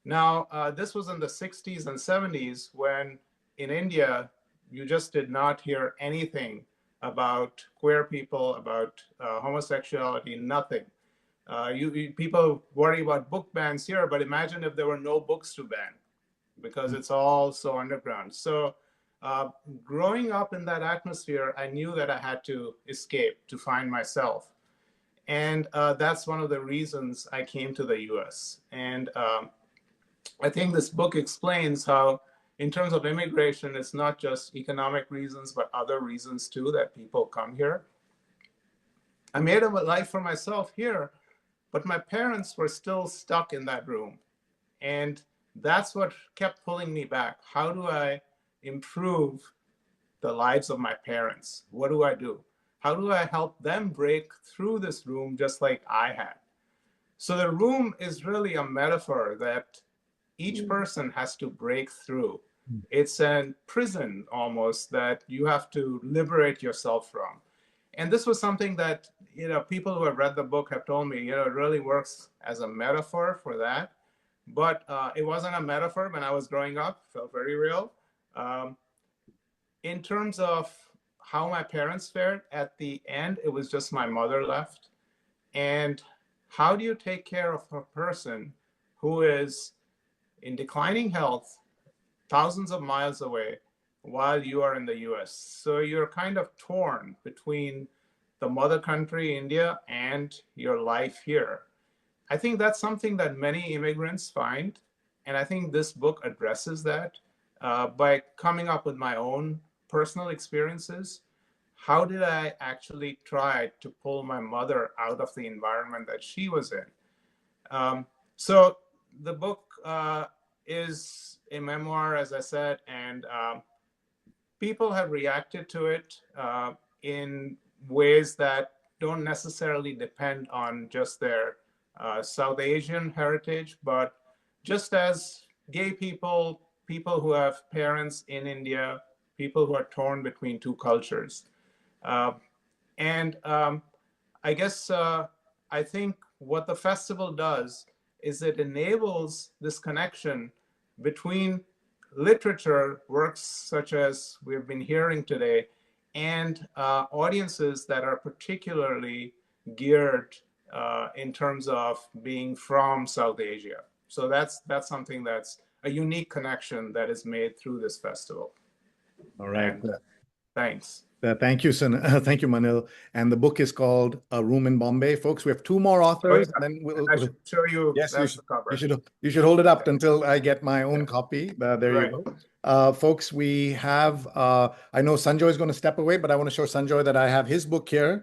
Now, this was in the 60s and 70s when in India, you just did not hear anything about queer people, about homosexuality, nothing. People worry about book bans here, but imagine if there were no books to ban, because it's all so underground. So growing up in that atmosphere, I knew that I had to escape to find myself. And that's one of the reasons I came to the US. And I think this book explains how, in terms of immigration, it's not just economic reasons, but other reasons too that people come here. I made a life for myself here, but my parents were still stuck in that room. And that's what kept pulling me back. How do I improve the lives of my parents? What do I do? How do I help them break through this room just like I had? So the room is really a metaphor that each person has to break through. It's a prison almost that you have to liberate yourself from. And this was something that, people who have read the book have told me, it really works as a metaphor for that. But it wasn't a metaphor when I was growing up. It felt very real. In terms of how my parents fared, at the end, it was just my mother left. And how do you take care of a person who is in declining health, thousands of miles away, while you are in the US? So you're kind of torn between the mother country, India, and your life here. I think that's something that many immigrants find. And I think this book addresses that by coming up with my own personal experiences, how did I actually try to pull my mother out of the environment that she was in? So the book is a memoir, as I said, and people have reacted to it in ways that don't necessarily depend on just their South Asian heritage, but just as gay people, people who have parents in India, people who are torn between two cultures. And I guess I think what the festival does is it enables this connection between literature, works such as we've been hearing today, and audiences that are particularly geared in terms of being from South Asia. So that's something that's a unique connection that is made through this festival. All right. And, thanks. Thank you, thank you, Manil. And the book is called A Room in Bombay. Folks, we have two more authors. Oh, yeah. And then I should show you. Yes, that's the cover. you should hold it up until I get my own copy. There Right. you go. Folks, we have, I know Sanjoy is going to step away, but I want to show Sanjoy that I have his book here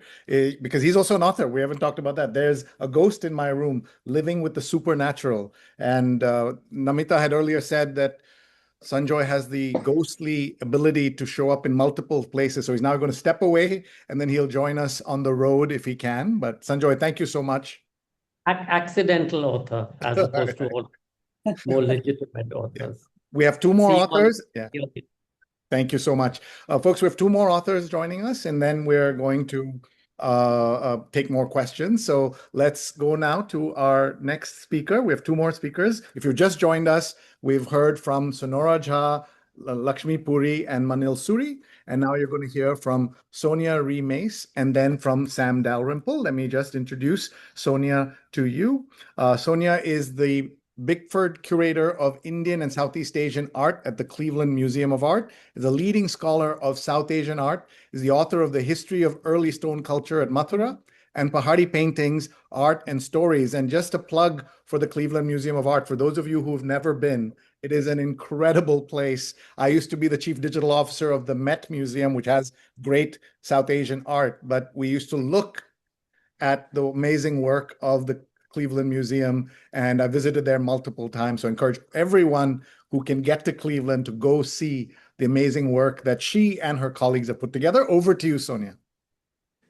because he's also an author. We haven't talked about that. There's A Ghost in My Room, Living with the Supernatural. And Namita had earlier said that Sanjoy has the ghostly ability to show up in multiple places. So he's now going to step away and then he'll join us on the road if he can. But Sanjoy, thank you so much. Accidental author as opposed to more legitimate authors. Yeah. We have two more authors. Yeah. Thank you so much. Folks, we have two more authors joining us, and then we're going to take more questions. So let's go now to our next speaker. We have two more speakers. If you just joined us, we've heard from Sonora Jha, Lakshmi Puri, and Manil Suri. And now you're going to hear from Sonya, Rhie, Mace, and then from Sam Dalrymple. Let me just introduce Sonya to you. Sonya is the Bickford Curator of Indian and Southeast Asian Art at the Cleveland Museum of Art, is a leading scholar of South Asian art, is the author of The History of Early Stone Culture at Mathura, and Pahari Paintings, Art and Stories. And just a plug for the Cleveland Museum of Art, for those of you who've never been, it is an incredible place. I used to be the chief digital officer of the Met Museum, which has great South Asian art, but we used to look at the amazing work of the Cleveland Museum, and I visited there multiple times. So I encourage everyone who can get to Cleveland to go see the amazing work that she and her colleagues have put together. Over to you, Sonya.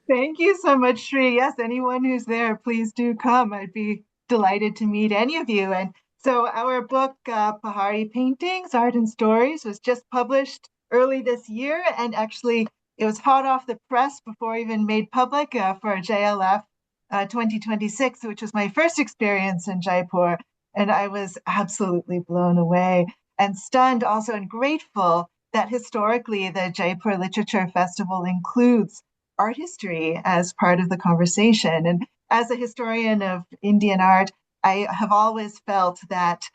Thank you so much, Rhie. Yes, anyone who's there, please do come. I'd be delighted to meet any of you. And so our book, Pahari Paintings, Art and Stories, was just published early this year. And actually, it was hot off the press before even made public for JLF 2026, which was my first experience in Jaipur. And I was absolutely blown away and stunned also and grateful that historically the Jaipur Literature Festival includes art history as part of the conversation. And as a historian of Indian art, I have always felt that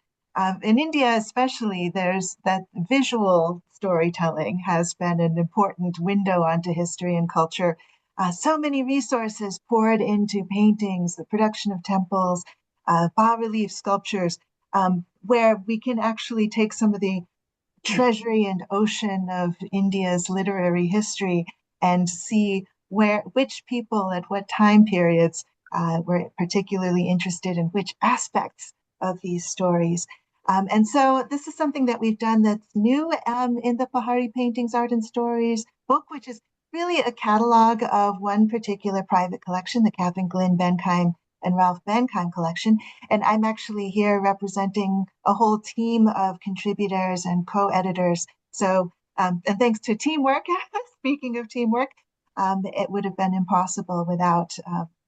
in India especially, there's that visual storytelling has been an important window onto history and culture. So many resources poured into paintings, the production of temples, bas-relief sculptures, where we can actually take some of the treasury and ocean of India's literary history and see which people at what time periods were particularly interested in which aspects of these stories. And so this is something that we've done that's new in the Pahari Paintings, Art and Stories book, which is really a catalog of one particular private collection, the Catherine Glynn Bentheim and Ralph Bentheim collection. And I'm actually here representing a whole team of contributors and co-editors. So, and thanks to teamwork, speaking of teamwork, it would have been impossible without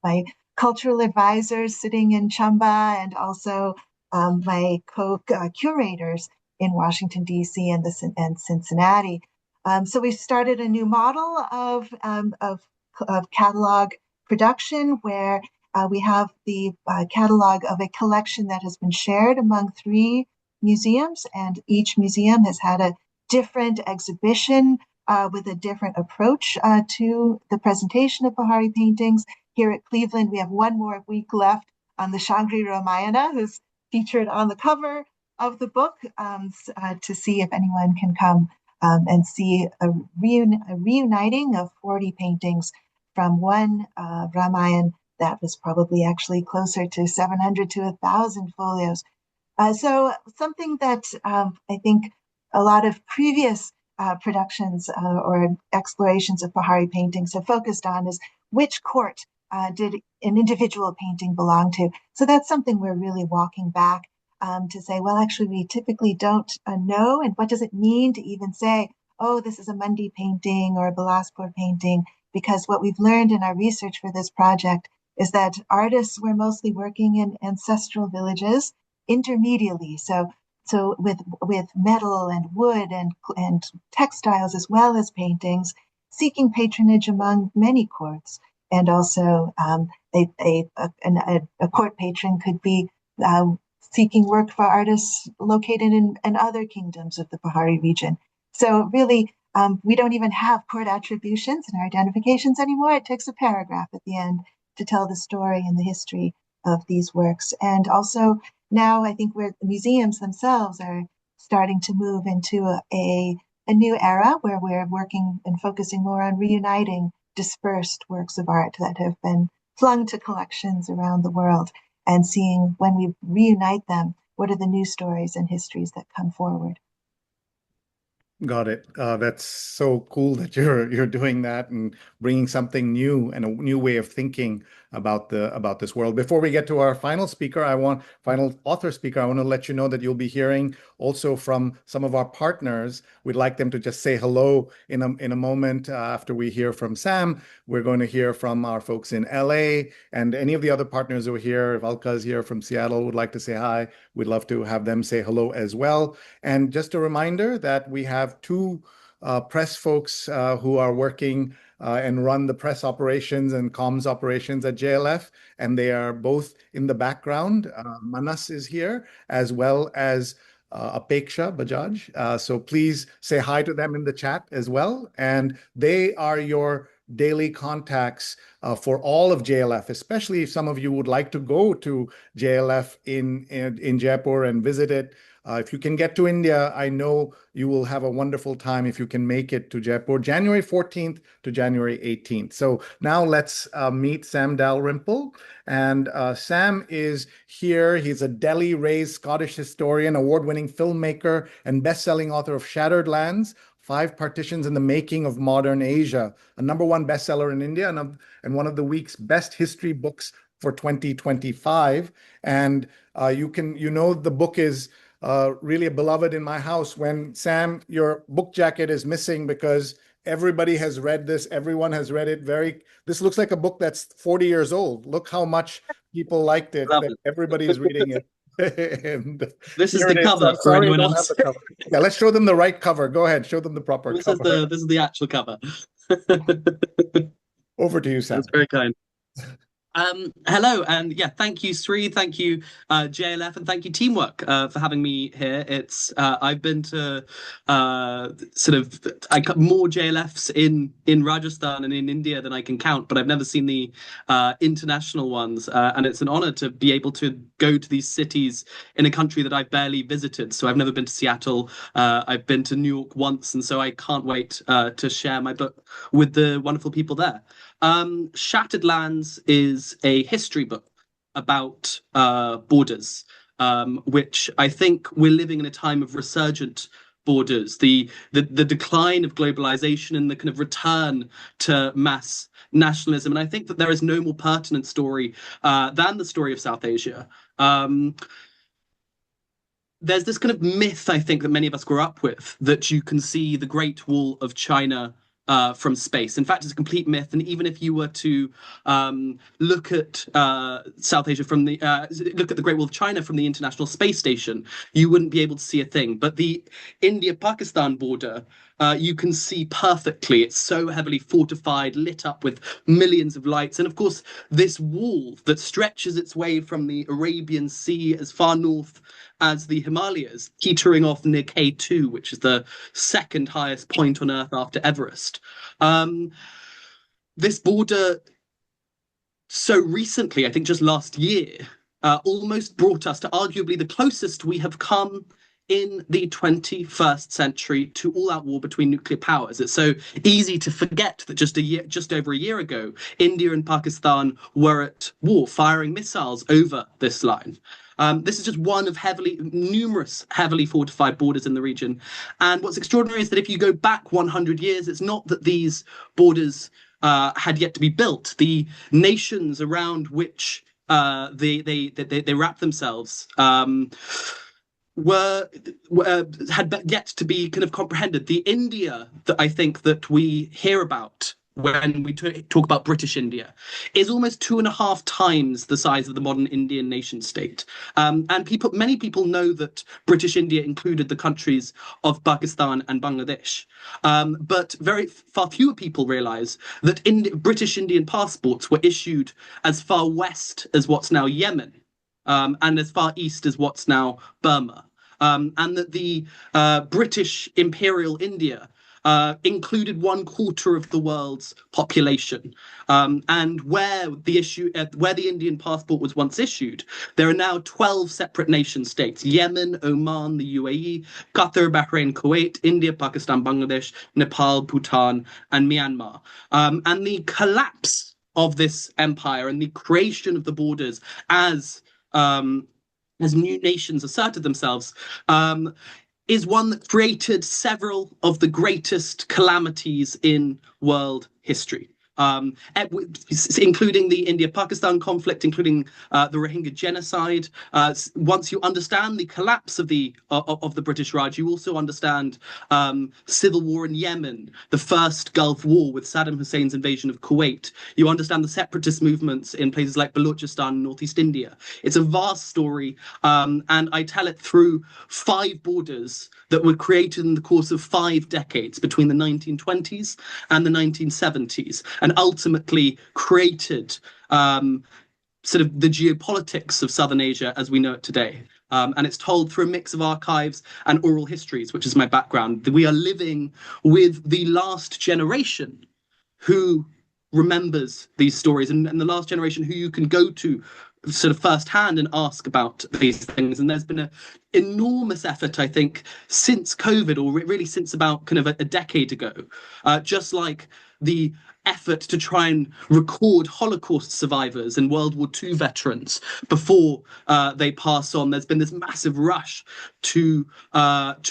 my cultural advisors sitting in Chamba and also my co-curators in Washington, D.C. and Cincinnati. So we started a new model of catalog production where we have the catalog of a collection that has been shared among 3 museums, and each museum has had a different exhibition with a different approach to the presentation of Pahari paintings. Here at Cleveland, we have one more week left on the Shangri Ramayana, who's featured on the cover of the book, to see if anyone can come and see a reuniting of 40 paintings from one Ramayan that was probably actually closer to 700 to 1,000 folios. So something that I think a lot of previous productions or explorations of Pahari paintings have focused on is which court did an individual painting belong to. So that's something we're really walking back to say, well, actually, we typically don't know. And what does it mean to even say, oh, this is a Mandi painting or a Bilaspur painting? Because what we've learned in our research for this project is that artists were mostly working in ancestral villages intermediately. So with metal and wood and textiles as well as paintings, seeking patronage among many courts. And also a court patron could be seeking work for artists located in other kingdoms of the Pahari region. So really, we don't even have court attributions in our identifications anymore. It takes a paragraph at the end to tell the story and the history of these works. And also now I think museums themselves are starting to move into a new era where we're working and focusing more on reuniting dispersed works of art that have been flung to collections around the world and seeing when we reunite them, what are the new stories and histories that come forward. Got it. That's so cool that you're doing that and bringing something new and a new way of thinking about this world. Before we get to our final author speaker, I want to let you know that you'll be hearing also from some of our partners. We'd like them to just say hello in a moment after we hear from Sam. We're going to hear from our folks in LA and any of the other partners who are here. If Alka is here from Seattle, would like to say hi. We'd love to have them say hello as well. And just a reminder that we have two press folks who are working and run the press operations and comms operations at JLF, and they are both in the background. Manas is here, as well as Apeksha Bajaj. So please say hi to them in the chat as well. And they are your daily contacts for all of JLF, especially if some of you would like to go to JLF in Jaipur and visit it. If you can get to India, I know you will have a wonderful time if you can make it to Jaipur, January 14th to January 18th. So now let's meet Sam Dalrymple. And Sam is here. He's a Delhi-raised Scottish historian, award-winning filmmaker, and best-selling author of Shattered Lands, 5 Partitions in the Making of Modern Asia, a #1 bestseller in India and one of the week's best history books for 2025. And the book is really a beloved in my house. When Sam, your book jacket is missing because everybody has read this. Everyone has read it. This looks like a book that's 40 years old. Look how much people liked it. Everybody is reading it. And this is the cover for anyone else. Yeah, let's show them the right cover. Go ahead, show them the proper cover. This is the actual cover. Over to you, Sam. That's very kind. Hello, and yeah, thank you, Sri. Thank you, JLF, and thank you, Teamwork, for having me here. I've been to more JLFs in Rajasthan and in India than I can count, but I've never seen the international ones, and it's an honor to be able to go to these cities in a country that I've barely visited. So I've never been to Seattle. I've been to New York once, and so I can't wait to share my book with the wonderful people there. Shattered Lands is a history book about borders, which I think we're living in a time of resurgent borders, the decline of globalization and the kind of return to mass nationalism. And I think that there is no more pertinent story than the story of South Asia. There's this kind of myth, I think, that many of us grew up with, that you can see the Great Wall of China from space. In fact, it's a complete myth. And even if you were to look at South Asia look at the Great Wall of China from the International Space Station, you wouldn't be able to see a thing. But the India-Pakistan border, you can see perfectly. It's so heavily fortified, lit up with millions of lights. And of course, this wall that stretches its way from the Arabian Sea as far north as the Himalayas, teetering off near K2, which is the second highest point on Earth after Everest. This border, so recently, I think just last year, almost brought us to arguably the closest we have come in the 21st century to all-out war between nuclear powers. It's so easy to forget that just over a year ago, India and Pakistan were at war, firing missiles over this line. This is just one of numerous heavily fortified borders in the region. And what's extraordinary is that if you go back 100 years, it's not that these borders had yet to be built. The nations around which they wrap themselves had yet to be kind of comprehended. The India that I think that we hear about when we talk about British India is almost 2.5 times the size of the modern Indian nation state. And many people know that British India included the countries of Pakistan and Bangladesh. But far fewer people realize that British Indian passports were issued as far west as what's now Yemen, and as far east as what's now Burma. And that the British Imperial India included 1/4 of the world's population. And where the Indian passport was once issued, there are now 12 separate nation states: Yemen, Oman, the UAE, Qatar, Bahrain, Kuwait, India, Pakistan, Bangladesh, Nepal, Bhutan, and Myanmar. And the collapse of this empire and the creation of the borders as new nations asserted themselves, is one that created several of the greatest calamities in world history, including the India-Pakistan conflict, including the Rohingya genocide. Once you understand the collapse of the British Raj, you also understand civil war in Yemen, the first Gulf War with Saddam Hussein's invasion of Kuwait. You understand the separatist movements in places like Balochistan and Northeast India. It's a vast story, and I tell it through 5 borders that were created in the course of 5 decades between the 1920s and the 1970s, and ultimately created sort of the geopolitics of Southern Asia as we know it today. And it's told through a mix of archives and oral histories, which is my background. We are living with the last generation who remembers these stories, and the last generation who you can go to sort of firsthand and ask about these things. And there's been an enormous effort, I think, since COVID, or really since about kind of a decade ago, just like the effort to try and record Holocaust survivors and World War II veterans before they pass on. There's been this massive rush to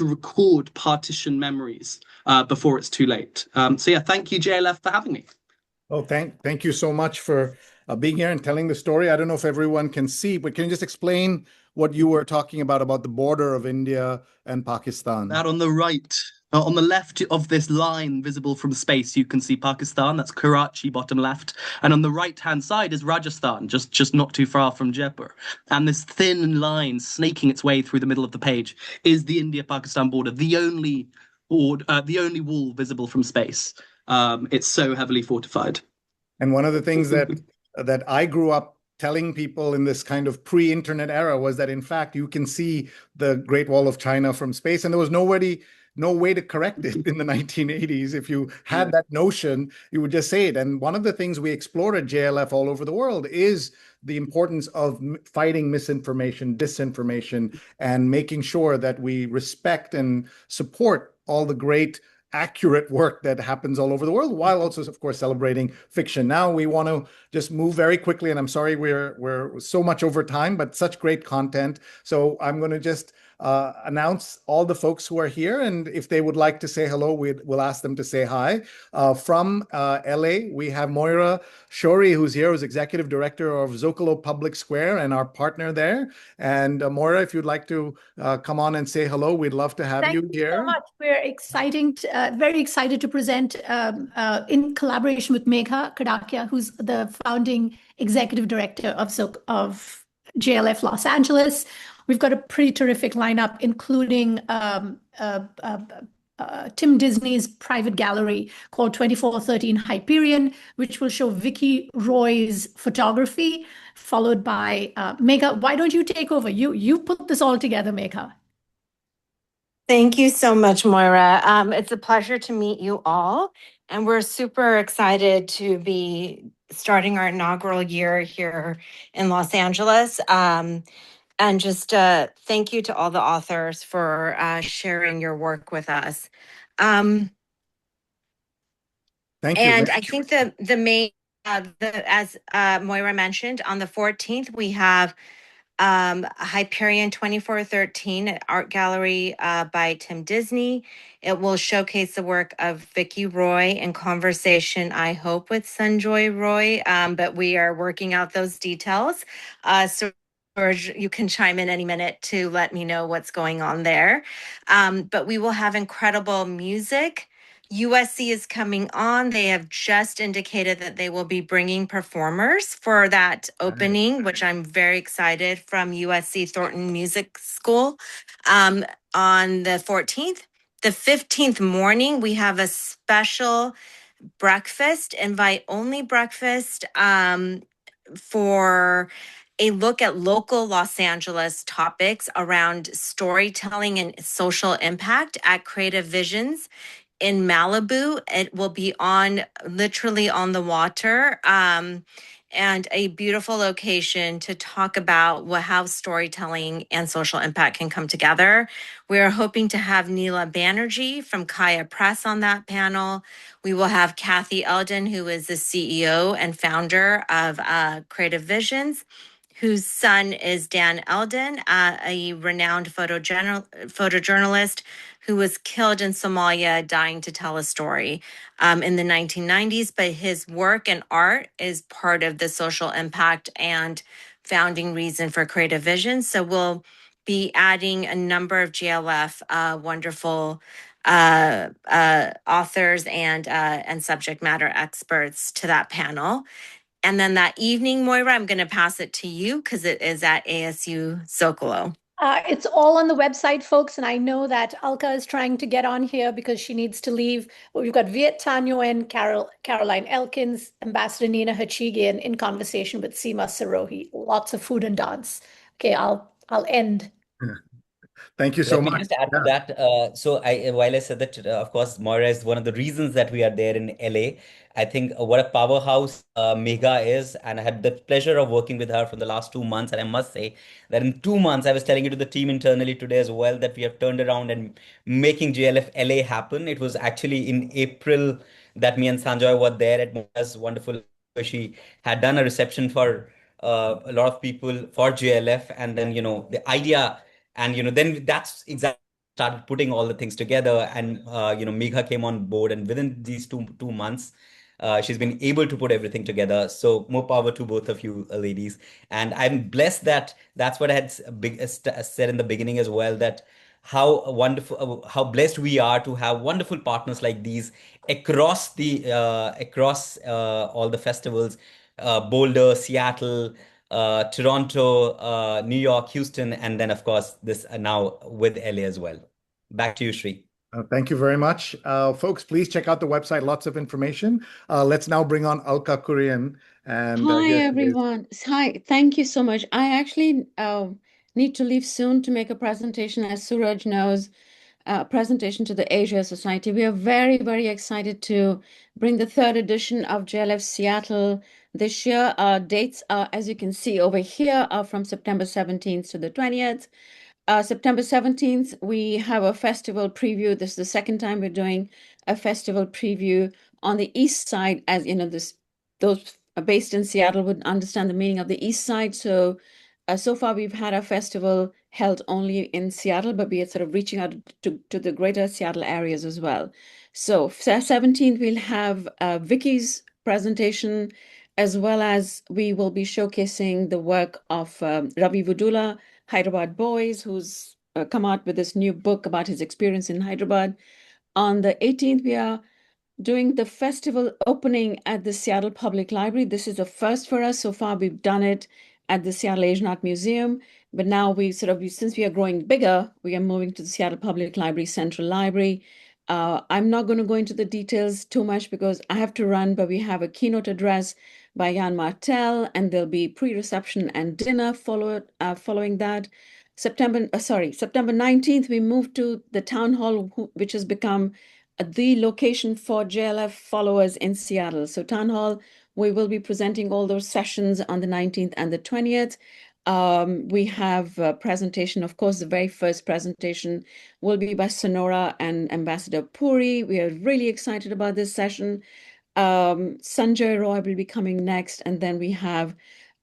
record partition memories before it's too late. So yeah, thank you, JLF, for having me. Oh, thank you so much for being here and telling the story. I don't know if everyone can see, but can you just explain what you were talking about the border of India and Pakistan? That on the right, on the left of this line visible from space, you can see Pakistan. That's Karachi, bottom left. And on the right-hand side is Rajasthan, just not too far from Jaipur. And this thin line snaking its way through the middle of the page is the India-Pakistan border, the only wall visible from space. It's so heavily fortified. And one of the things that I grew up telling people in this kind of pre-internet era was that, in fact, you can see the Great Wall of China from space, and there was no way to correct it in the 1980s. If you had that notion, you would just say it. And one of the things we explore at JLF all over the world is the importance of fighting misinformation, disinformation, and making sure that we respect and support all the great accurate work that happens all over the world, while also, of course, celebrating fiction. Now we want to just move very quickly, and I'm sorry we're so much over time, but such great content. So I'm going to just announce all the folks who are here, and if they would like to say hello, we'll ask them to say hi. From LA, we have Moira Shori, who's here, who's Executive Director of Zocalo Public Square and our partner there. And Moira, if you'd like to come on and say hello, we'd love to have you here. Thank you so much. We're very excited to present in collaboration with Megha Kadakia, who's the founding Executive Director of JLF Los Angeles. We've got a pretty terrific lineup, including Tim Disney's private gallery called 2413 Hyperion, which will show Vicky Roy's photography, followed by Megha. Why don't you take over? You put this all together, Megha. Thank you so much, Moira. It's a pleasure to meet you all. And we're super excited to be starting our inaugural year here in Los Angeles. And just thank you to all the authors for sharing your work with us. Thank you. And I think the main, as Moira mentioned, on the 14th, we have Hyperion 2413 Art Gallery by Tim Disney. It will showcase the work of Vicky Roy in conversation, I hope, with Sanjoy Roy, but we are working out those details. So Suraj, you can chime in any minute to let me know what's going on there. But we will have incredible music. USC is coming on. They have just indicated that they will be bringing performers for that opening, which I'm very excited, from USC Thornton Music School on the 14th. The 15th morning, we have a special breakfast, invite only breakfast for a look at local Los Angeles topics around storytelling and social impact at Creative Visions in Malibu. It will be literally on the water, and a beautiful location to talk about how storytelling and social impact can come together. We are hoping to have Neela Banerjee from Kaya Press on that panel. We will have Kathy Eldon, who is the CEO and founder of Creative Visions, whose son is Dan Eldon, a renowned photojournalist who was killed in Somalia, dying to tell a story in the 1990s. But his work and art is part of the social impact and founding reason for Creative Vision. So we'll be adding a number of JLF wonderful authors and subject matter experts to that panel. And then that evening, Moira, I'm going to pass it to you because it is at ASU Zocalo. It's all on the website, folks, and I know that Alka is trying to get on here because she needs to leave. We've got Viet Tanyoen, Caroline Elkins, Ambassador Nina Hachigian in conversation with Seema Sirohi. Lots of food and dance. Okay, I'll end. Thank you so Let me much. just add to that. While I said that, of course, Moira is one of the reasons that we are there in LA. I think what a powerhouse Megha is, and I had the pleasure of working with her for the last 2 months. And I must say that in 2 months, I was telling it to the team internally today as well, that we have turned around and making JLF LA happen. It was actually in April that me and Sanjoy were there at Moira's wonderful. She had done a reception for a lot of people for JLF, and then the idea. And then that's exactly started putting all the things together. And Megha came on board, and within these two months, she's been able to put everything together. So more power to both of you, ladies. And I'm blessed that that's what I had said in the beginning as well, that how wonderful, how blessed we are to have wonderful partners like these across all the festivals, Boulder, Seattle, Toronto, New York, Houston, and then of course this now with LA as well. Back to you, Rhie. Thank you very much. Folks, please check out the website. Lots of information. Let's now bring on Alka Kurian. And hi, everyone. Hi, thank you so much. I actually need to leave soon to make a presentation, as Suraj knows, presentation to the Asia Society. We are very, very excited to bring the 3rd edition of JLF Seattle this year. Dates are, as you can see over here, are from September 17th to the 20th. September 17th, we have a festival preview. This is the second time we're doing a festival preview on the east side. As you know, those based in Seattle would understand the meaning of the east side. So far we've had a festival held only in Seattle, but we are sort of reaching out to the greater Seattle areas as well. So 17th, we'll have Vicky's presentation, as well as we will be showcasing the work of Ravi Vudula, Hyderabad Boys, who's come out with this new book about his experience in Hyderabad. On the 18th, we are doing the festival opening at the Seattle Public Library. This is a first for us. So far, we've done it at the Seattle Asian Art Museum, but now since we are growing bigger, we are moving to the Seattle Public Library Central Library. I'm not going to go into the details too much because I have to run, but we have a keynote address by Jan Martel, and there'll be pre-reception and dinner following that. September 19th, we moved to the town hall, which has become the location for JLF followers in Seattle. So town hall, we will be presenting all those sessions on the 19th and the 20th. We have a presentation, of course, the very first presentation will be by Sonora and Ambassador Puri. We are really excited about this session. Sanjoy Roy will be coming next, and then we have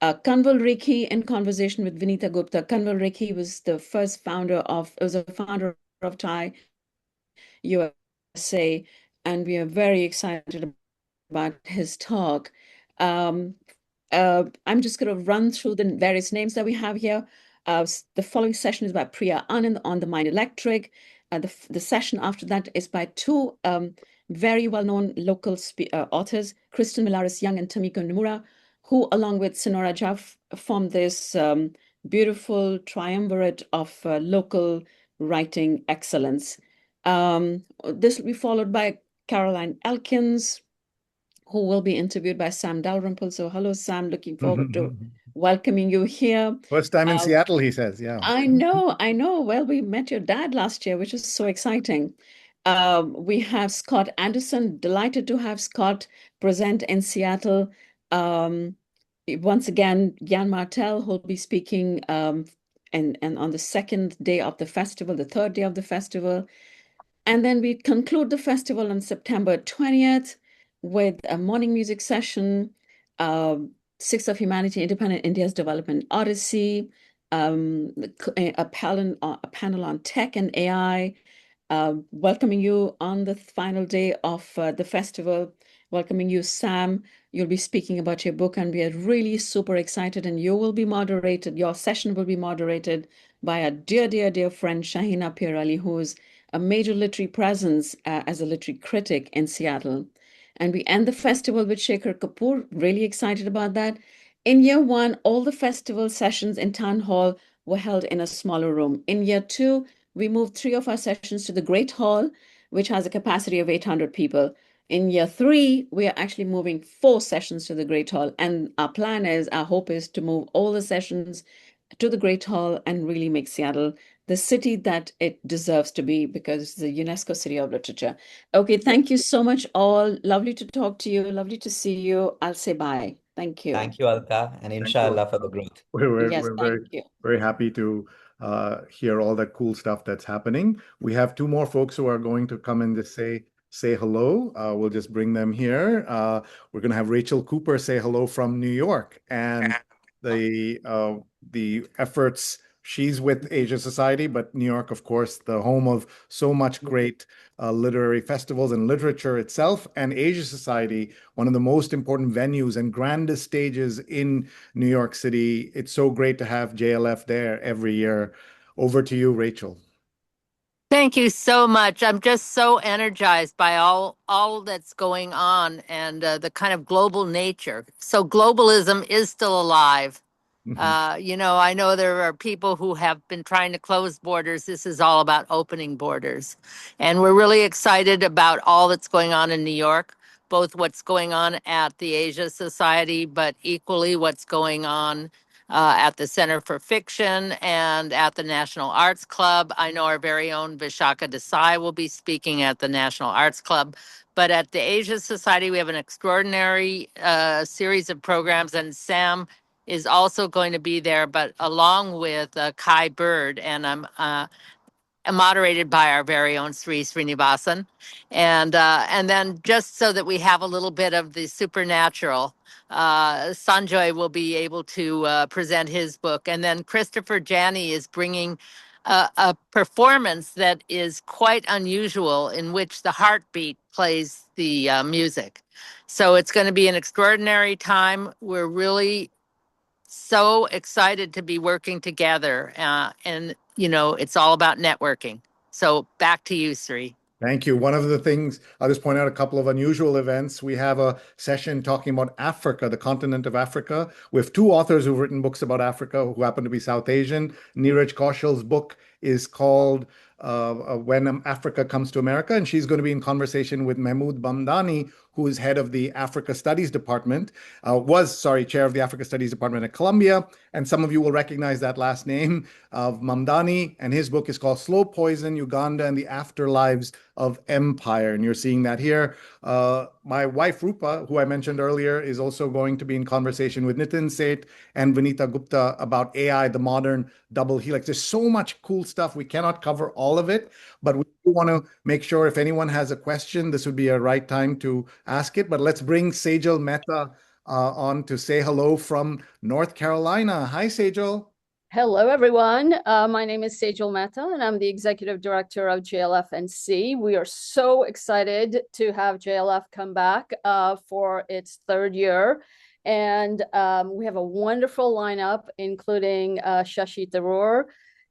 Kanwal Rhie in conversation with Vinita Gupta. Kanwal Rhie was the founder of Thai USA, and we are very excited about his talk. I'm just going to run through the various names that we have here. The following session is by Priya Anand on the Mind Electric. The session after that is by two very well-known local authors, Kristen Millares-Young and Tomiko Nomura, who, along with Sonora Jaff, form this beautiful triumvirate of local writing excellence. This will be followed by Caroline Elkins, who will be interviewed by Sam Dalrymple. So hello, Sam. Looking forward to welcoming you here. First time in Seattle, he says. Yeah. I know. Well, we met your dad last year, which is so exciting. We have Scott Anderson. Delighted to have Scott present in Seattle. Once again, Jan Martel, who'll be speaking and on the second day of the festival, the third day of the festival. And then we conclude the festival on September 20th with a morning music session, Six of Humanity, Independent India's Development Odyssey, a panel on tech and AI, welcoming you on the final day of the festival, welcoming you, Sam. You'll be speaking about your book, and we are really super excited, and you will be moderated. Your session will be moderated by a dear, dear, dear friend, Shahina Pirali, who is a major literary presence as a literary critic in Seattle. And we end the festival with Shekhar Kapoor, really excited about that. In year one, all the festival sessions in Town Hall were held in a smaller room. In year two, we moved 3 of our sessions to the Great Hall, which has a capacity of 800 people. In year 3, we are actually moving 4 sessions to the Great Hall. And our hope is to move all the sessions to the Great Hall and really make Seattle the city that it deserves to be, because it's the UNESCO City of Literature. Okay, thank you so much all. Lovely to talk to you. Lovely to see you. I'll say bye. Thank you. Thank you, Alka, and inshallah for the growth. Yes, thank you. Very happy to hear all that cool stuff that's happening. We have 2 more folks who are going to come and just say hello. We'll just bring them here. We're going to have Rachel Cooper say hello from New York, and the efforts. She's with Asia Society, but New York, of course, the home of so much great literary festivals and literature itself, and Asia Society, one of the most important venues and grandest stages in New York City. It's so great to have JLF there every year. Over to you, Rachel. Thank you so much. I'm just so energized by all that's going on and the kind of global nature. So globalism is still alive. I know there are people who have been trying to close borders. This is all about opening borders. And we're really excited about all that's going on in New York, both what's going on at the Asia Society, but equally what's going on at the Center for Fiction and at the National Arts Club. I know our very own Vishaka Desai will be speaking at the National Arts Club. But at the Asia Society, we have an extraordinary series of programs, and Sam is also going to be there, but along with Kai Bird, and I'm moderated by our very own Sri Srinivasan. And then just so that we have a little bit of the supernatural, Sanjoy will be able to present his book. And then Christopher Janney is bringing a performance that is quite unusual, in which the heartbeat plays the music. So it's going to be an extraordinary time. We're really so excited to be working together. And, it's all about networking. So back to you, Sri. Thank you. One of the things, I'll just point out a couple of unusual events. We have a session talking about Africa, the continent of Africa, with 2 authors who've written books about Africa who happen to be South Asian. Neeraj Kaushal's book is called when Africa comes to America. And she's going to be in conversation with Mahmood Bamdani, who is head of the Africa Studies Department, chair of the Africa Studies Department at Columbia. And some of you will recognize that last name of Mamdani. And his book is called Slow Poison, Uganda and the Afterlives of Empire. And you're seeing that here. My wife, Rupa, who I mentioned earlier, is also going to be in conversation with Nitin Seth and Vinita Gupta about AI, the modern double helix. There's so much cool stuff. We cannot cover all of it, but we do want to make sure if anyone has a question, this would be a right time to ask it. But let's bring Sejal Mehta on to say hello from North Carolina. Hi, Sejal. Hello, everyone. My name is Sejal Mehta, and I'm the Executive Director of JLF NC. We are so excited to have JLF come back for its third year. And we have a wonderful lineup, including Shashi Tharoor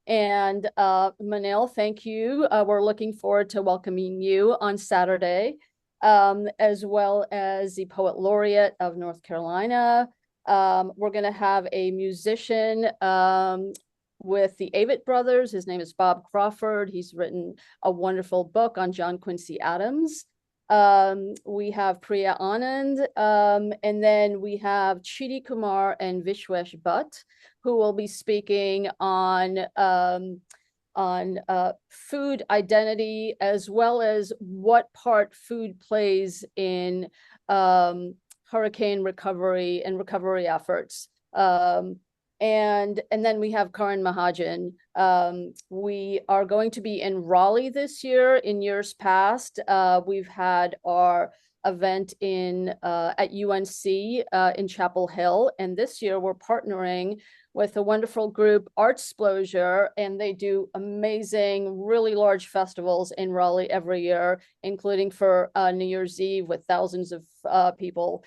and Manil. Thank you. We're looking forward to welcoming you on Saturday, as well as the Poet Laureate of North Carolina. We're going to have a musician with the Avett Brothers. His name is Bob Crawford. He's written a wonderful book on John Quincy Adams. We have Priya Anand, and then we have Chidi Kumar and Vishwesh Bhatt, who will be speaking on food identity, as well as what part food plays in hurricane recovery and recovery efforts. And then we have Karan Mahajan. We are going to be in Raleigh this year. In years past, we've had our event at UNC in Chapel Hill. And this year we're partnering with a wonderful group, Artsplosion, and they do amazing, really large festivals in Raleigh every year, including for New Year's Eve with thousands of people.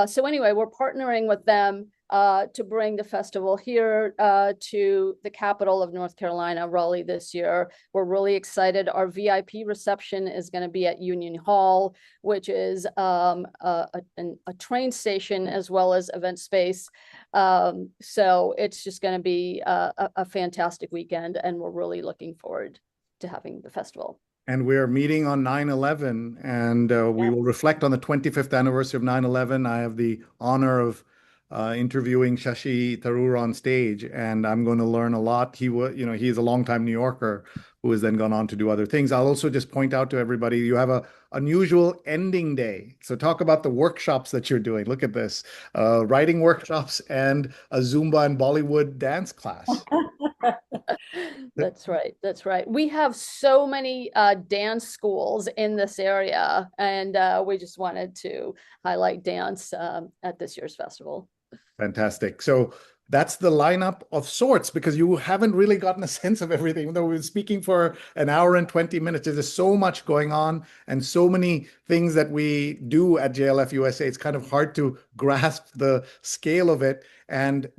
So anyway, we're partnering with them to bring the festival here to the capital of North Carolina, Raleigh, this year. We're really excited. Our VIP reception is going to be at Union Hall, which is a train station as well as event space. So it's just going to be a fantastic weekend, and we're really looking forward to having the festival. And we're meeting on 9/11, and we will reflect on the 25th anniversary of 9/11. I have the honor of interviewing Shashi Tharoor on stage, and I'm going to learn a lot. He's a longtime New Yorker who has then gone on to do other things. I'll also just point out to everybody, you have a unusual ending day. So talk about the workshops that you're doing. Look at this, writing workshops and a Zumba and Bollywood dance class. That's right. That's right. We have so many dance schools in this area, and we just wanted to highlight dance at this year's festival. Fantastic. So that's the lineup of sorts, because you haven't really gotten a sense of everything. Even though we've been speaking for an hour and 20 minutes, there's so much going on and so many things that we do at JLF USA. It's kind of hard to grasp the scale of it. And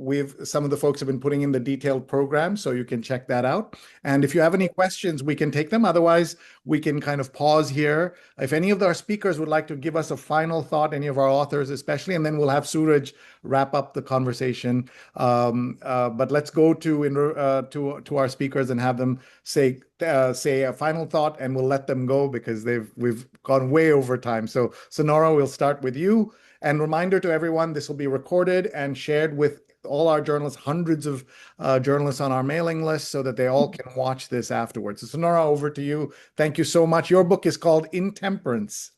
some of the folks have been putting in the detailed program, so you can check that out. And if you have any questions, we can take them. Otherwise, we can kind of pause here. If any of our speakers would like to give us a final thought, any of our authors especially, and then we'll have Suraj wrap up the conversation. But let's go to our speakers and have them say a final thought, and we'll let them go because we've gone way over time. So Sonora, we'll start with you. And reminder to everyone, this will be recorded and shared with all our journalists, hundreds of journalists on our mailing list, so that they all can watch this afterwards. So Sonora, over to you. Thank you so much. Your book is called Intemperance.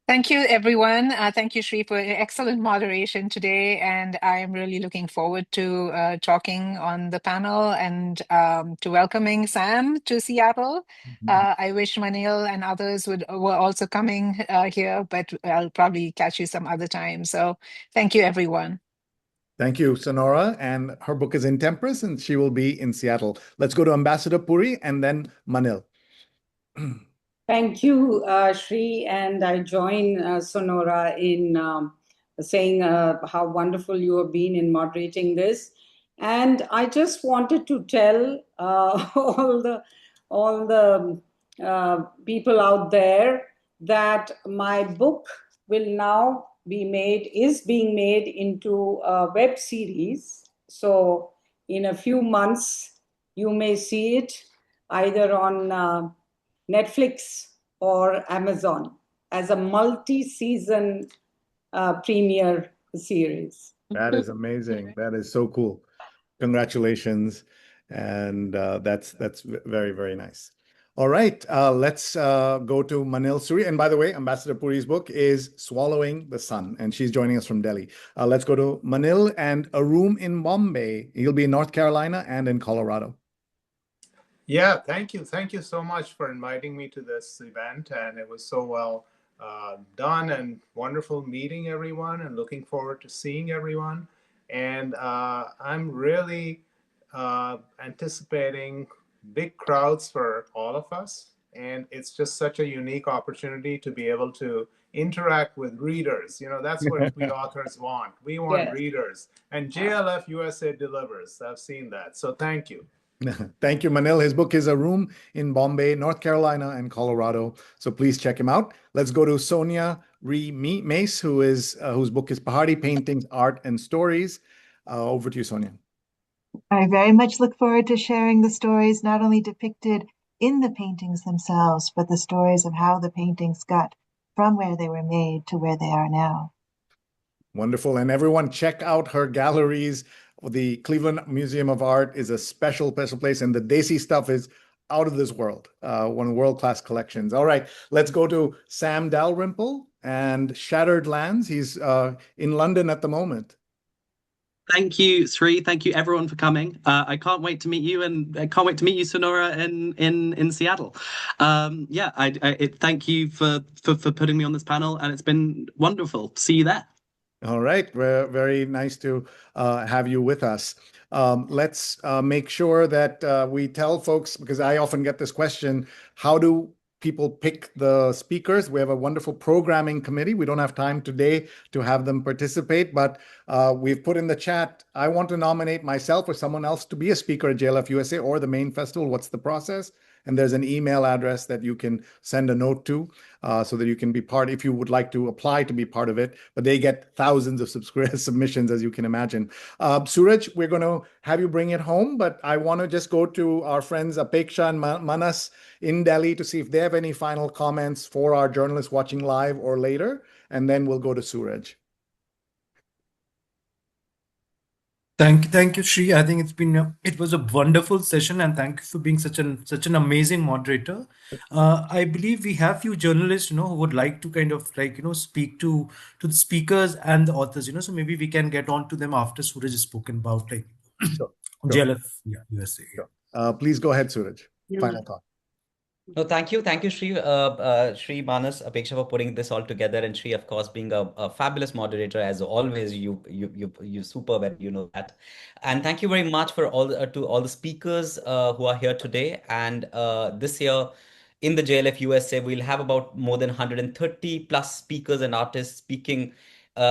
Thank you, everyone. Thank you, Rhie, for excellent moderation today. And I'm really looking forward to talking on the panel and to welcoming Sam to Seattle. I wish Manil and others were also coming here, but I'll probably catch you some other time. So thank you, everyone. Thank you, Sonora. And her book is Intemperance, and she will be in Seattle. Let's go to Ambassador Puri and then Manil. Thank you, Rhie, and I join Sonora in saying how wonderful you have been in moderating this. And I just wanted to tell all the people out there that my book is being made into a web series. So in a few months, you may see it either on Netflix or Amazon as a multi-season premiere series. That is amazing. That is so cool. Congratulations. And that's very, very nice. All right, let's go to Manil Suri. And by the way, Ambassador Puri's book is Swallowing the Sun, and she's joining us from Delhi. Let's go to Manil and A Room in Bombay. He'll be in North Carolina and in Colorado. Yeah, thank you. Thank you so much for inviting me to this event. And it was so well done and wonderful meeting everyone and looking forward to seeing everyone. And I'm really anticipating big crowds for all of us. And it's just such a unique opportunity to be able to interact with readers. You know, that's what we authors want. We want readers. And JLF USA delivers. I've seen that. So thank you. Thank you, Manil. His book is A Room in Bombay, North Carolina, and Colorado. So please check him out. Let's go to Sonya, Rhie, Mace, whose book is Pahari Paintings, Art, and Stories. Over to you, Sonya. I very much look forward to sharing the stories not only depicted in the paintings themselves, but the stories of how the paintings got from where they were made to where they are now. Wonderful. And everyone check out her galleries. The Cleveland Museum of Art is a special place, and the Desi stuff is out of this world. One of world-class collections. All right, let's go to Sam Dalrymple and Shattered Lands. He's in London at the moment. Thank you, Sri. Thank you, everyone, for coming. I can't wait to meet you, and I can't wait to meet you, Sonora, in Seattle. Thank you for putting me on this panel, and it's been wonderful. See you there. All right, very nice to have you with us. Let's make sure that we tell folks, because I often get this question, how do people pick the speakers? We have a wonderful programming committee. We don't have time today to have them participate, but we've put in the chat, I want to nominate myself or someone else to be a speaker at JLF USA or the main festival. What's the process? And there's an email address that you can send a note to so that you can be part, if you would like to apply to be part of it. But they get thousands of submissions, as you can imagine. Suraj, we're going to have you bring it home, but I want to just go to our friends Apeksha and Manas in Delhi to see if they have any final comments for our journalists watching live or later, and then we'll go to Suraj. Thank you, Sri. I think it was a wonderful session, and thank you for being such an amazing moderator. I believe we have few journalists, who would like to kind of speak to the speakers and the authors, so maybe we can get on to them after Suraj has spoken about JLF USA. Sure. Please go ahead, Suraj. Final thought. No, thank you, Sri, Sri, Manas, Apeksha for putting this all together, and Sri, of course, being a fabulous moderator as always. You superb, and you know that. And thank you very much for to all the speakers who are here today. And this year in the JLF USA, we'll have about more than 130 plus speakers and artists speaking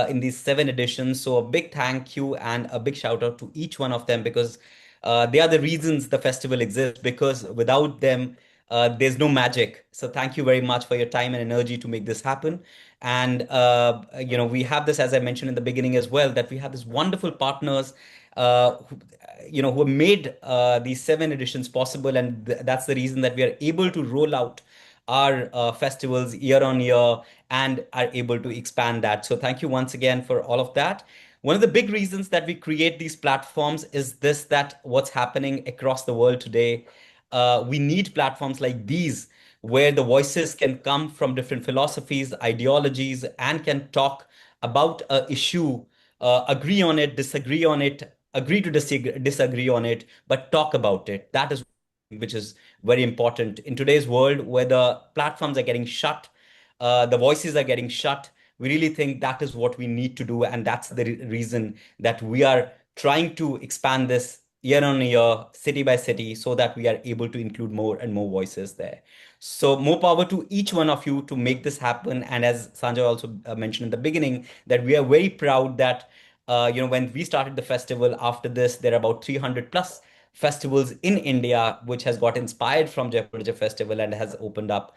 in these 7 editions. So a big thank you and a big shout out to each one of them, because they are the reasons the festival exists. Because without them, there's no magic. So thank you very much for your time and energy to make this happen. And we have this, as I mentioned in the beginning as well, that we have these wonderful partners who have made these 7 editions possible, and that's the reason that we are able to roll out our festivals year on year and are able to expand that. So thank you once again for all of that. One of the big reasons that we create these platforms is that what's happening across the world today. We need platforms like these where the voices can come from different philosophies, ideologies, and can talk about an issue, agree on it, disagree on it, agree to disagree on it, but talk about it. That is which is very important in today's world where the platforms are getting shut, the voices are getting shut. We really think that is what we need to do, and that's the reason that we are trying to expand this year on year, city by city, so that we are able to include more and more voices there. So more power to each one of you to make this happen. And as Sanjoy also mentioned in the beginning, that we are very proud that when we started the festival, after this, there are about 300 plus festivals in India, which has got inspired from Jaipur Festival and has opened up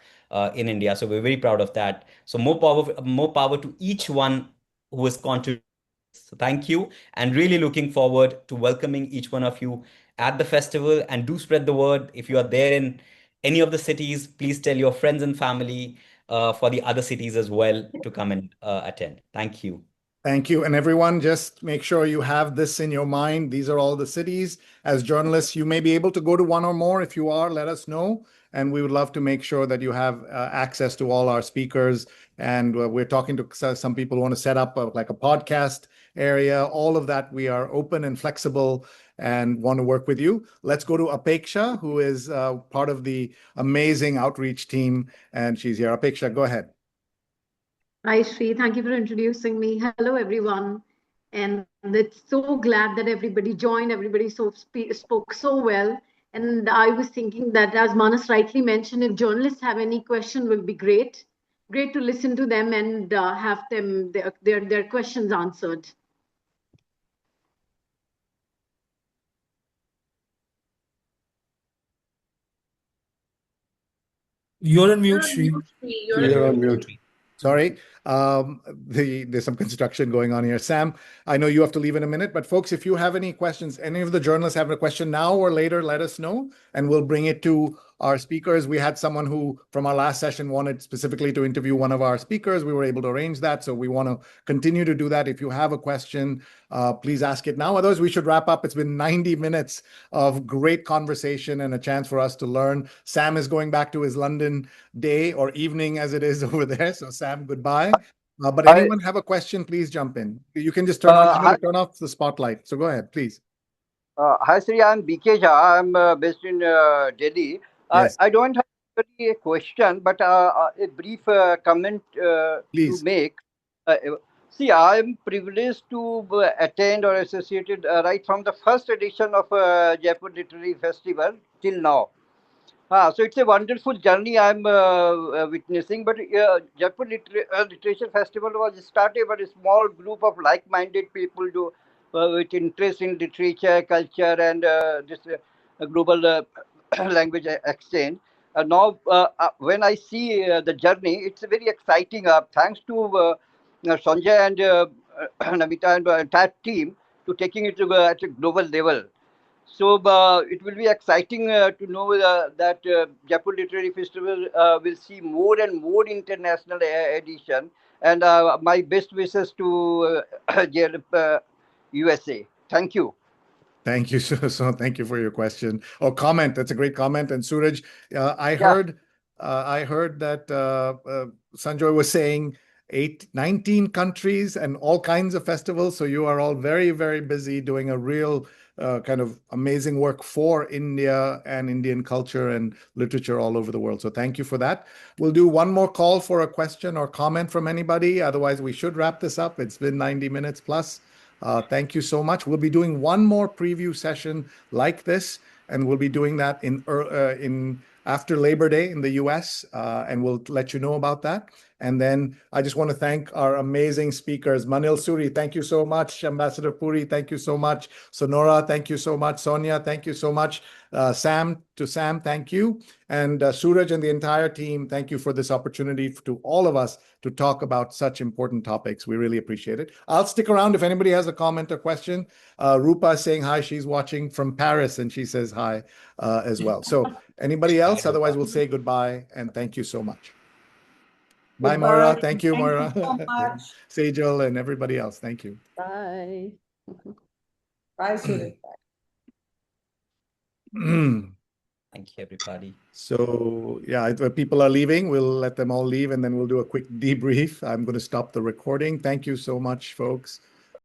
in India. So we're very proud of that. So more power to each one who is contributing. So thank you, and really looking forward to welcoming each one of you at the festival, and do spread the word. If you are there in any of the cities, please tell your friends and family for the other cities as well to come and attend. Thank you. Thank you. And everyone, just make sure you have this in your mind. These are all the cities. As journalists, you may be able to go to one or more. If you are, let us know. And we would love to make sure that you have access to all our speakers. And we're talking to some people who want to set up like a podcast area. All of that, we are open and flexible and want to work with you. Let's go to Apeksha, who is part of the amazing outreach team. And she's here. Apeksha, go ahead. Hi, Sri. Thank you for introducing me. Hello, everyone. And it's so glad that everybody joined. Everybody spoke so well. And I was thinking that, as Manas rightly mentioned, if journalists have any question, will be great. Great to listen to them and have them their questions answered. You're on mute, Sri. You're on mute. Sorry. There's some construction going on here. Sam, I know you have to leave in a minute, but folks, if you have any questions, any of the journalists have a question now or later, let us know, and we'll bring it to our speakers. We had someone who, from our last session, wanted specifically to interview one of our speakers. We were able to arrange that, so we want to continue to do that. If you have a question, please ask it now. Otherwise, we should wrap up. It's been 90 minutes of great conversation and a chance for us to learn. Sam is going back to his London day or evening as it is over there. So Sam, goodbye. But anyone have a question, please jump in. You can just turn off the spotlight. So go ahead, please. Hi, Sri. I'm BK Jha. I'm based in Delhi. Yes. I don't have really a question, but a brief comment to make. See, I'm privileged to attend or associated right from the first edition of Jaipur Literary Festival till now. So it's a wonderful journey I'm witnessing. But Jaipur Literature Festival was started by a small group of like-minded people with interest in literature, culture, and this global language exchange. Now, when I see the journey, it's very exciting. Thanks to Sanjoy and Namita and the entire team to taking it to at a global level. So it will be exciting to know that Jaipur Literary Festival will see more and more international edition. And my best wishes to JLF USA. Thank you. Thank you. So thank you for your question or comment. That's a great comment. And Suraj, I heard that Sanjoy was saying 19 countries and all kinds of festivals. So you are all very, very busy doing a real kind of amazing work for India and Indian culture and literature all over the world. So thank you for that. We'll do one more call for a question or comment from anybody. Otherwise, we should wrap this up. It's been 90 minutes plus. Thank you so much. We'll be doing one more preview session like this, and we'll be doing that in after Labor Day in the US, and we'll let you know about that. And then I just want to thank our amazing speakers. Manil, Suri, thank you so much. Ambassador Puri, thank you so much. Sonora, thank you so much. Sonya, thank you so much. Sam, thank you. And Suraj and the entire team, thank you for this opportunity to all of us to talk about such important topics. We really appreciate it. I'll stick around if anybody has a comment or question. Rupa is saying hi. She's watching from Paris, and she says hi as well. So anybody else? Otherwise, we'll say goodbye, and thank you so much. Bye, Moira. Thank you, Moira. Thank you so much. Sejal and everybody else. Thank you. Bye. Bye, Suri. Thank you, everybody. So yeah, if people are leaving, we'll let them all leave, and then we'll do a quick debrief. I'm going to stop the recording. Thank you so much, folks.